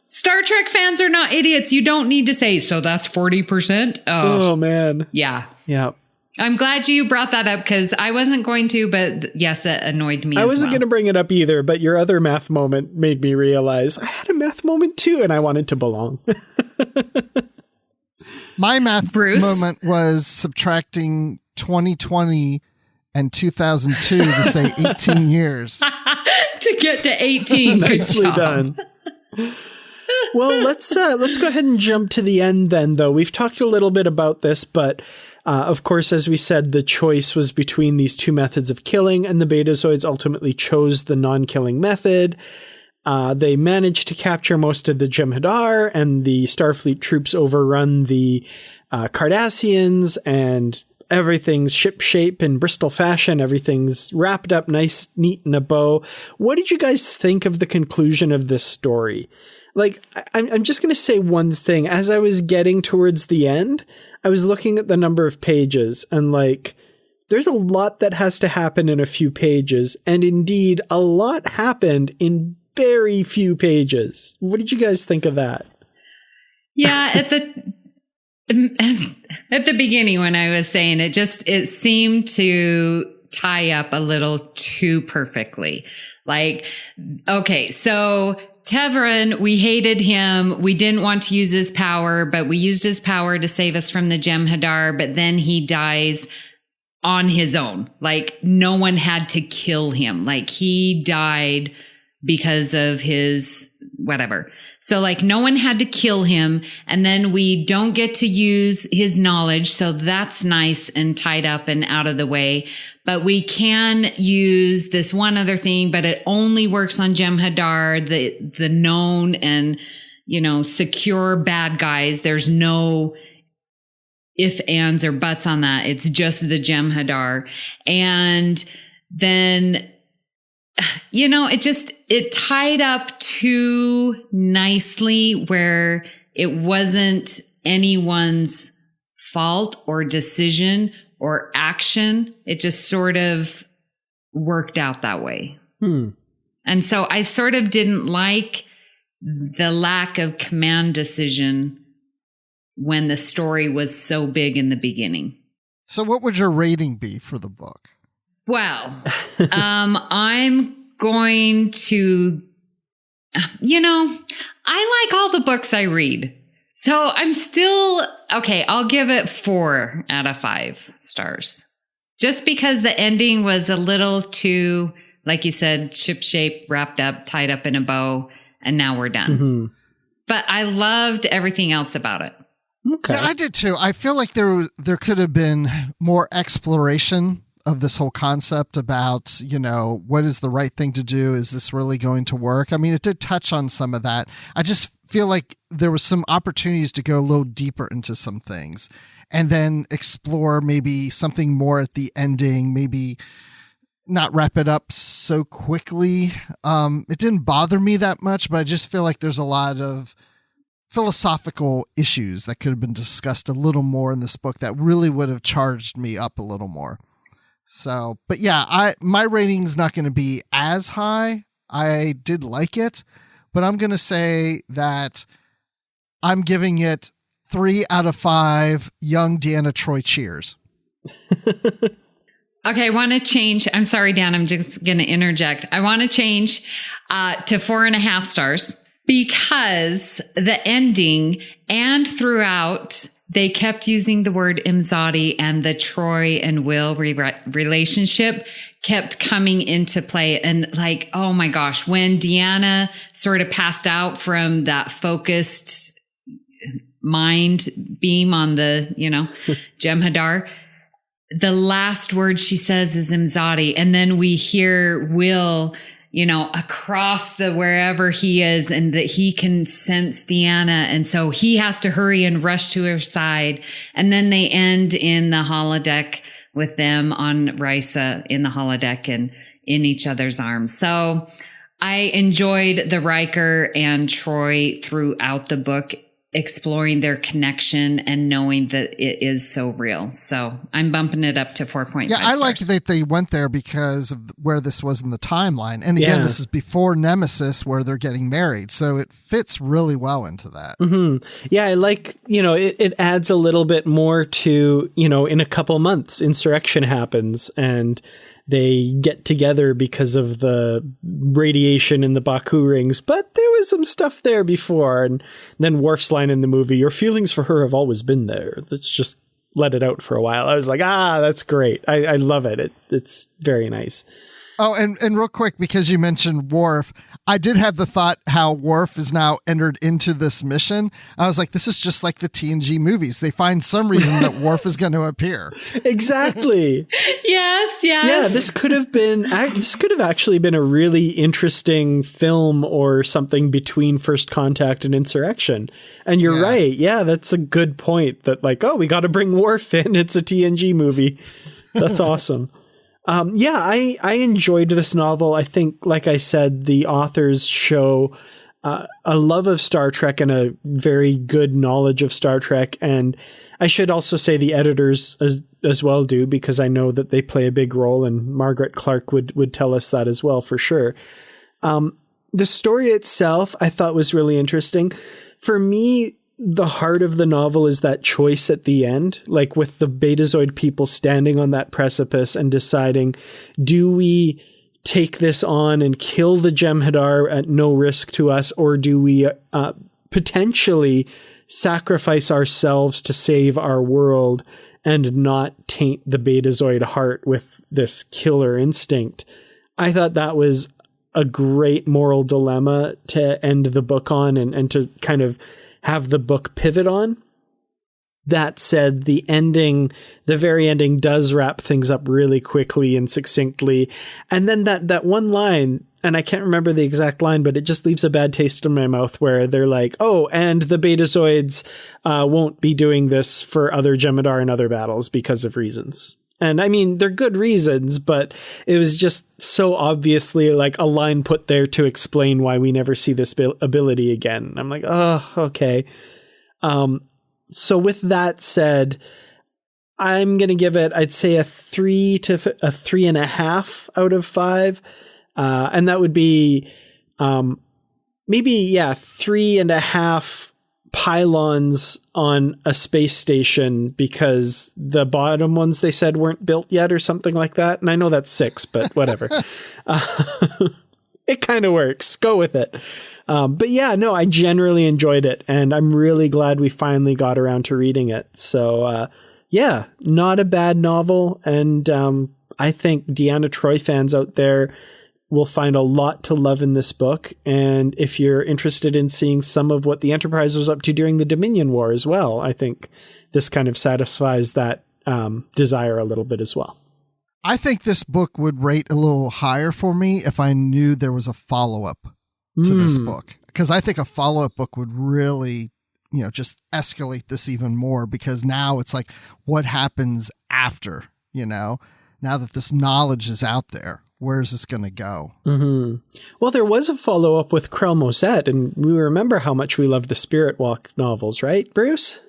Star Trek fans are not idiots. You don't need to say, so that's 40%. Oh man. Yeah. Yeah. I'm glad you brought that up because I wasn't going to, but yes, it annoyed me. I wasn't going to bring it up either, but your other math moment made me realize I had a math moment too, and I wanted to belong. My math moment was subtracting 2020 and 2002 to say 18 years. To get to 18. Nicely done. Well, let's go ahead and jump to the end then, though. We've talked a little bit about this, but of course, as we said, the choice was between these two methods of killing, and the Betazoids ultimately chose the non-killing method. They managed to capture most of the Jem'Hadar, and the Starfleet troops overrun the Cardassians, and everything's shipshape in Bristol fashion. Everything's wrapped up nice, neat in a bow. What did you guys think of the conclusion of this story? Like, I'm just going to say one thing. As I was getting towards the end, I was looking at the number of pages and like, there's a lot that has to happen in a few pages. And indeed, a lot happened in very few pages. What did you guys think of that? Yeah, at the beginning when I was saying it seemed to tie up a little too perfectly. Like, okay, so Tevren, we hated him. We didn't want to use his power, but we used his power to save us from the Jem'Hadar, but then he dies on his own. Like, no one had to kill him. Like, he died because of his whatever. So like no one had to kill him, and then we don't get to use his knowledge. So that's nice and tied up and out of the way. But we can use this one other thing, but it only works on Jem'Hadar, the known and, secure bad guys. There's no if, ands, or buts on that. It's just the Jem'Hadar. And then, it tied up too nicely where it wasn't anyone's fault or decision or action. It just sort of worked out that way. And so I sort of didn't like the lack of command decision when the story was so big in the beginning. So what would your rating be for the book? Well, I'm going to, I like all the books I read. So I'm still, okay, I'll give it 4 out of 5 stars. Just because the ending was a little too, like you said, ship-shape, wrapped up, tied up in a bow, and now we're done. Mm-hmm. But I loved everything else about it. Okay. Yeah, I did too. I feel like there could have been more exploration of this whole concept about, what is the right thing to do? Is this really going to work? I mean, it did touch on some of that. I just feel like there was some opportunities to go a little deeper into some things and then explore maybe something more at the ending, maybe not wrap it up so quickly. It didn't bother me that much, but I just feel like there's a lot of philosophical issues that could have been discussed a little more in this book that really would have charged me up a little more. So, but yeah, my rating's not going to be as high. I did like it, but I'm going to say that I'm giving it 3 out of 5 young Deanna Troi cheers. Okay, I want to change. I'm sorry, Dan, I'm just going to interject. I want to change to 4.5 stars because the ending and throughout they kept using the word Imzadi, and the Troi and Will relationship kept coming into play. And like, oh my gosh, when Deanna sort of passed out from that focused mind beam on the, Jem'Hadar, the last word she says is Imzadi. And then we hear Will, across the wherever he is, and that he can sense Deanna. And so he has to hurry and rush to her side. And then they end in the holodeck with them on Risa in the holodeck and in each other's arms. So I enjoyed the Riker and Troi throughout the book, exploring their connection and knowing that it is so real. So I'm bumping it up to 4.5 Yeah, I like that they went there because of where this was in the timeline. And again, This is before Nemesis where they're getting married. So it fits really well into that. Mm-hmm. Yeah, I like, it adds a little bit more to, in a couple months, insurrection happens and they get together because of the radiation in the Baku rings, but there was some stuff there before. And then Worf's line in the movie, "Your feelings for her have always been there. Let's just let it out for a while." I was like, that's great. I love it. It's very nice. Oh, and real quick, because you mentioned Worf, I did have the thought how Worf is now entered into this mission. I was like, this is just like the TNG movies. They find some reason that Worf is going to appear. Exactly. Yes. Yeah, this could have actually been a really interesting film or something between First Contact and Insurrection. And you're right. Yeah, that's a good point that we got to bring Worf in. It's a TNG movie. That's awesome. I enjoyed this novel. I think, like I said, the authors show a love of Star Trek and a very good knowledge of Star Trek. And I should also say the editors as well do, because I know that they play a big role, and Margaret Clark would tell us that as well for sure. The story itself I thought was really interesting. For me, the heart of the novel is that choice at the end, like with the Betazoid people standing on that precipice and deciding, do we take this on and kill the Jem'Hadar at no risk to us, or do we potentially sacrifice ourselves to save our world and not taint the Betazoid heart with this killer instinct? I thought that was a great moral dilemma to end the book on, and to kind of have the book pivot on. That said, the very ending does wrap things up really quickly and succinctly. And then that one line, and I can't remember the exact line, but it just leaves a bad taste in my mouth, where they're like, oh, and the Betazoids won't be doing this for other Jem'Hadar and other battles because of reasons. And I mean, they're good reasons, but it was just so obviously like a line put there to explain why we never see this ability again. I'm like, oh, okay. So with that said, I'm going to give it, I'd say a 3 to a 3.5 out of 5. And that would be, maybe, 3.5 pylons on a space station, because the bottom ones they said weren't built yet or something like that. And I know that's 6, but whatever. It kind of works. Go with it. But yeah, no, I generally enjoyed it, and I'm really glad we finally got around to reading it. So, yeah, not a bad novel. And, I think Deanna Troi fans out there will find a lot to love in this book. And if you're interested in seeing some of what the Enterprise was up to during the Dominion War as well, I think this kind of satisfies that desire a little bit as well. I think this book would rate a little higher for me if I knew there was a follow-up to this book. Because I think a follow-up book would really, just escalate this even more, because now it's like, what happens after, now that this knowledge is out there? Where is this going to go? Mm-hmm. Well, there was a follow-up with Crell Moset, and we remember how much we love the Spirit Walk novels, right, Bruce?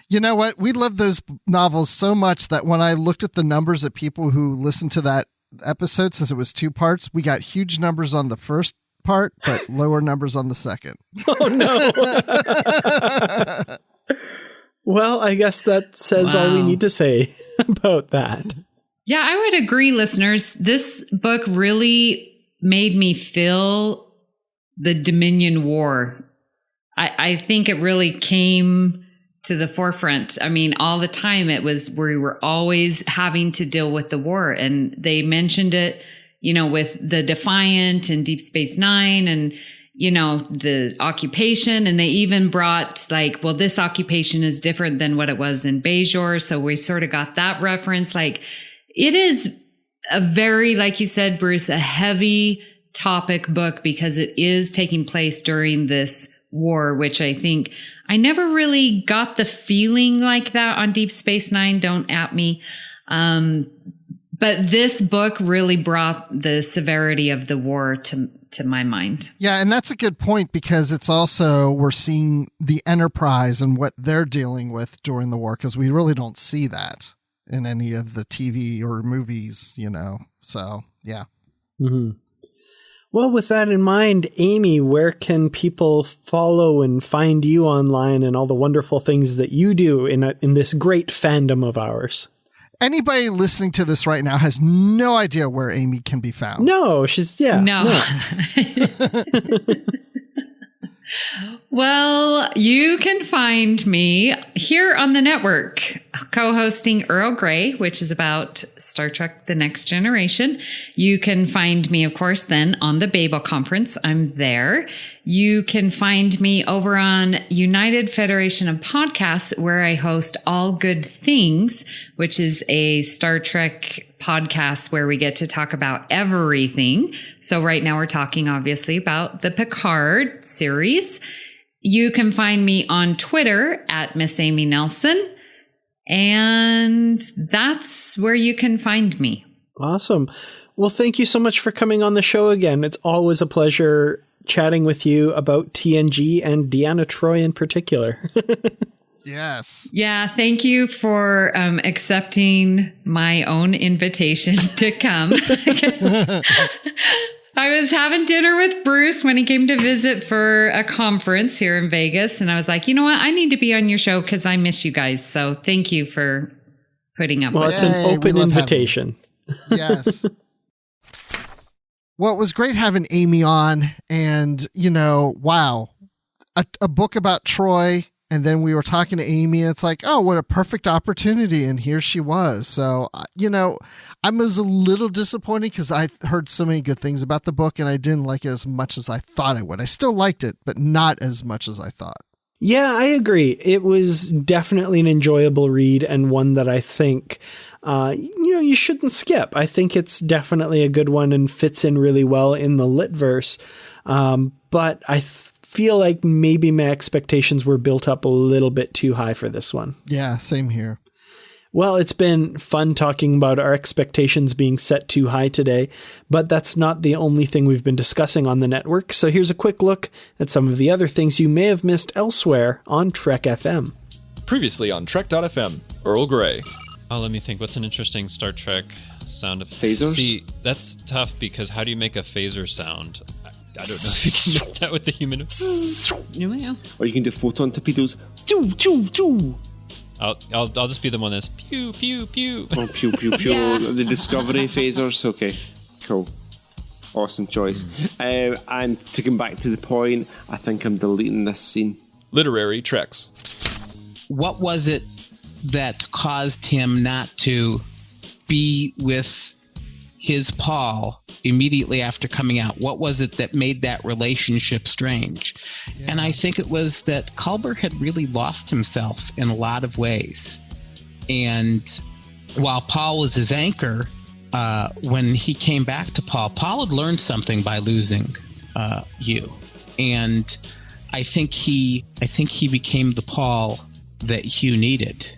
You know what? We love those novels so much that when I looked at the numbers of people who listened to that episode, since it was 2 parts, we got huge numbers on the first part, but lower numbers on the second. Oh, no. Well, I guess that says all we need to say about that. Yeah, I would agree, listeners. This book really made me feel the Dominion War. I think it really came to the forefront. I mean, all the time we were always having to deal with the war. And they mentioned it, with the Defiant and Deep Space Nine and, the occupation. And they even brought this occupation is different than what it was in Bajor. So we sort of got that reference. It is a very, like you said, Bruce, a heavy topic book, because it is taking place during this war, which I think I never really got the feeling like that on Deep Space Nine. Don't at me. But this book really brought the severity of the war to my mind. Yeah, and that's a good point, because it's also, we're seeing the Enterprise and what they're dealing with during the war, because we really don't see that in any of the TV or movies, so yeah. Mm-hmm. Well, with that in mind, Amy, where can people follow and find you online and all the wonderful things that you do in this great fandom of ours? Anybody listening to this right now has no idea where Amy can be found. No, she's, yeah. No. Well, you can find me here on the network, co-hosting Earl Grey, which is about Star Trek The Next Generation. You can find me, of course, then on the Babel Conference. I'm there. You can find me over on United Federation of Podcasts, where I host All Good Things, which is a Star Trek podcast where we get to talk about everything. So right now we're talking obviously about the Picard series. You can find me on Twitter at Miss Amy Nelson. And that's where you can find me. Awesome. Well, thank you so much for coming on the show again. It's always a pleasure chatting with you about TNG and Deanna Troi in particular. Yes. Yeah, thank you for accepting my own invitation to come. I was having dinner with Bruce when he came to visit for a conference here in Vegas. And I was like, you know what? I need to be on your show because I miss you guys. So thank you for putting up with it. Well, it's an open invitation. Yes. Well, it was great having Amy on. And, wow. A book about Troi. And then we were talking to Amy, and it's like, oh, what a perfect opportunity. And here she was. So, I was a little disappointed because I heard so many good things about the book, and I didn't like it as much as I thought I would. I still liked it, but not as much as I thought. Yeah, I agree. It was definitely an enjoyable read and one that I think, you shouldn't skip. I think it's definitely a good one and fits in really well in the Litverse. But I feel like maybe my expectations were built up a little bit too high for this one. Yeah, same here. Well, it's been fun talking about our expectations being set too high today, but that's not the only thing we've been discussing on the network. So here's a quick look at some of the other things you may have missed elsewhere on Trek FM. Previously on Trek.fm, Earl Grey. Oh, let me think. What's an interesting Star Trek sound effect? Phasers? See, that's tough because how do you make a phaser sound? I don't know if you can make that with the human. Or you can do photon torpedoes. Choo, choo, choo. I'll just be the one that's pew, pew, pew. Oh, pew, pew, pew. Yeah. The Discovery phasers. Okay, cool. Awesome choice. And to come back to the point, I think I'm deleting this scene. Literary Treks. What was it that caused him not to be with his Paul immediately after coming out? What was it that made that relationship strange? Yeah. And I think it was that Culber had really lost himself in a lot of ways. And while Paul was his anchor, when he came back to Paul had learned something by losing you. And I think he became the Paul that Hugh needed.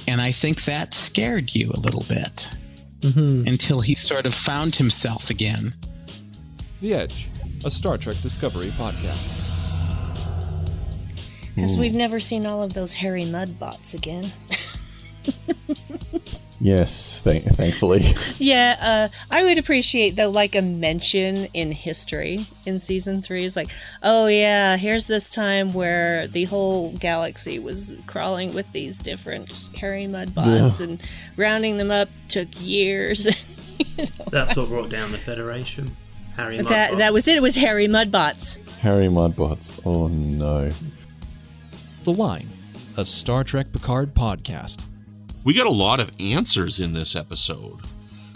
And I think that scared you a little bit. Mm-hmm. Until he sort of found himself again. The Edge, a Star Trek Discovery podcast. Because we've never seen all of those hairy mud bots again. Yes, thankfully. Yeah, I would appreciate, though, like a mention in history in season 3. It's like, oh yeah, here's this time where the whole galaxy was crawling with these different hairy mud bots, and rounding them up took years. That's what brought down the Federation. Hairy mud bots. That was it. It was hairy mud bots. Hairy mud bots. Oh no. The Line, a Star Trek Picard podcast. We got a lot of answers in this episode,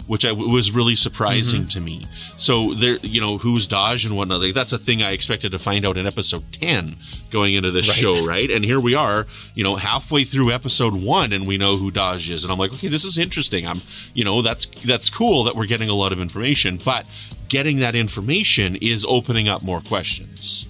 which was really surprising to me. So there, who's Daj and whatnot. Like, that's a thing I expected to find out in episode 10 going into this show, right? And here we are, halfway through episode 1, and we know who Daj is. And I'm like, okay, this is interesting. That's cool that we're getting a lot of information, but getting that information is opening up more questions.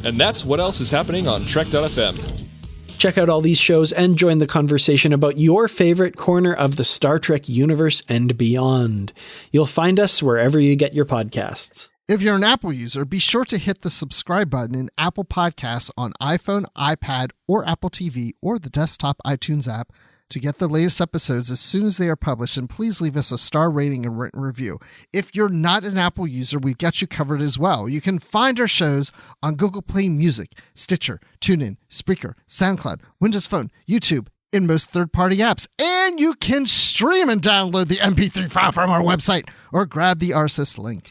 And that's what else is happening on Trek.fm. Check out all these shows and join the conversation about your favorite corner of the Star Trek universe and beyond. You'll find us wherever you get your podcasts. If you're an Apple user, be sure to hit the subscribe button in Apple Podcasts on iPhone, iPad, or Apple TV, or the desktop iTunes app to get the latest episodes as soon as they are published, and please leave us a star rating and written review. If you're not an Apple user, we've got you covered as well. You can find our shows on Google Play Music, Stitcher, TuneIn, Spreaker, SoundCloud, Windows Phone, YouTube, in most third-party apps. And you can stream and download the MP3 file from our website or grab the RSS link.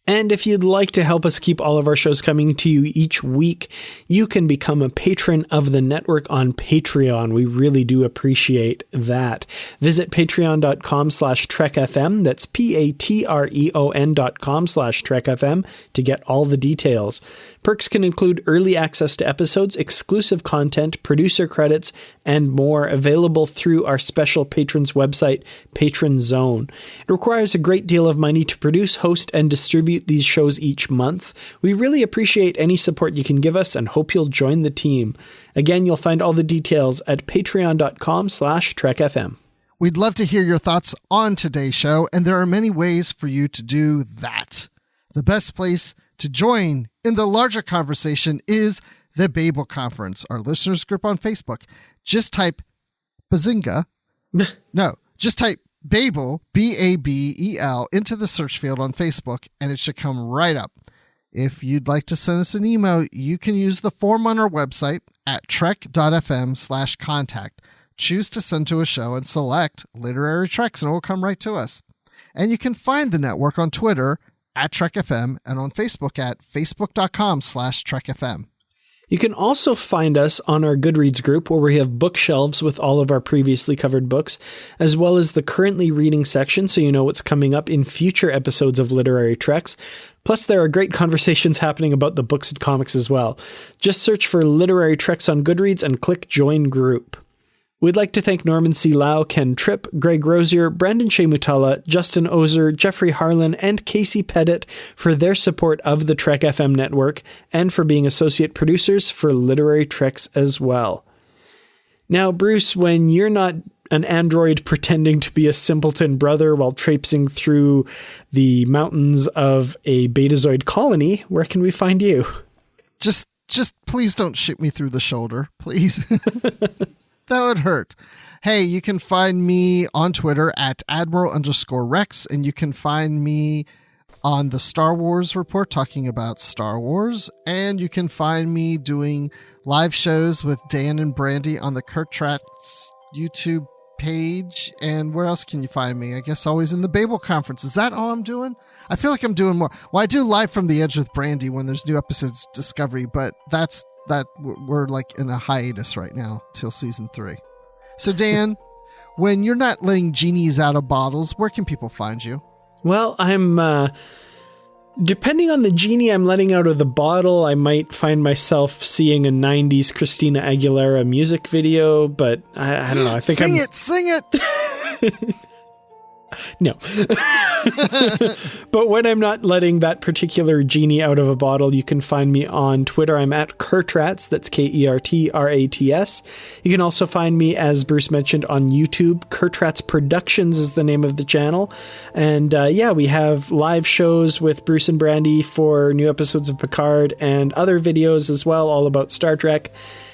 And if you'd like to help us keep all of our shows coming to you each week, you can become a patron of the network on Patreon. We really do appreciate that. Visit patreon.com/trekfm. That's patreon.com/trekfm to get all the details. Perks can include early access to episodes, exclusive content, producer credits, and more, available through our special patrons website, Patron Zone. It requires a great deal of money to produce, host, and distribute these shows each month. We really appreciate any support you can give us and hope you'll join the team. Again, you'll find all the details at patreon.com/trekfm. We'd love to hear your thoughts on today's show, and there are many ways for you to do that. The best place to join in the larger conversation is the Babel Conference, our listeners group on Facebook. Just type Bazinga. No, just type Babel, Babel, into the search field on Facebook, and it should come right up. If you'd like to send us an email, you can use the form on our website at trek.fm/contact. Choose to send to a show and select Literary Treks, and it will come right to us. And you can find the network on Twitter at TrekFM and on Facebook at facebook.com/TrekFM. You can also find us on our Goodreads group, where we have bookshelves with all of our previously covered books, as well as the currently reading section, so you know what's coming up in future episodes of Literary Treks. Plus, there are great conversations happening about the books and comics as well. Just search for Literary Treks on Goodreads and click Join Group. We'd like to thank Norman C. Lau, Ken Tripp, Greg Rosier, Brandon Shea Mutala, Justin Ozer, Jeffrey Harlan, and Casey Pettit for their support of the Trek FM network and for being associate producers for Literary Treks as well. Now, Bruce, when you're not an android pretending to be a simpleton brother while traipsing through the mountains of a Betazoid colony, where can we find you? Just please don't shoot me through the shoulder, please. That would hurt. Hey, you can find me on Twitter at Admiral_Rex, and you can find me on the Star Wars Report talking about Star Wars, and you can find me doing live shows with Dan and Brandy on the Kurtrat's YouTube page. And where else can you find me? I guess always in the Babel Conference. Is that all I'm doing? I feel like I'm doing more. Well, I do Live from the Edge with Brandy when there's new episodes of Discovery, but that we're like in a hiatus right now till season 3. So Dan, when you're not letting genies out of bottles, where can people find you? Well, I'm depending on the genie I'm letting out of the bottle, I might find myself seeing a 90s Christina Aguilera music video, but I don't know. I think Sing it. No. But when I'm not letting that particular genie out of a bottle, you can find me on Twitter. I'm at Kurtrats. That's Kertrats. You can also find me, as Bruce mentioned, on YouTube. Kurtrats Productions is the name of the channel. And we have live shows with Bruce and Brandy for new episodes of Picard and other videos as well, all about Star Trek.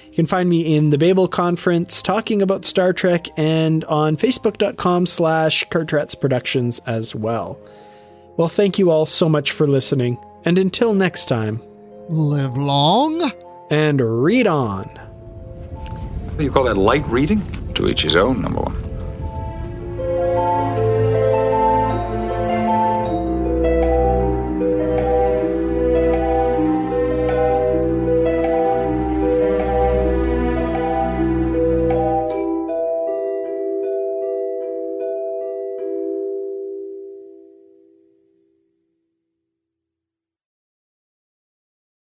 You can find me in the Babel Conference talking about Star Trek and on facebook.com/Kurtratz Productions as well. Well, thank you all so much for listening. And until next time, live long and read on. What do you call that, light reading? To each his own, number one.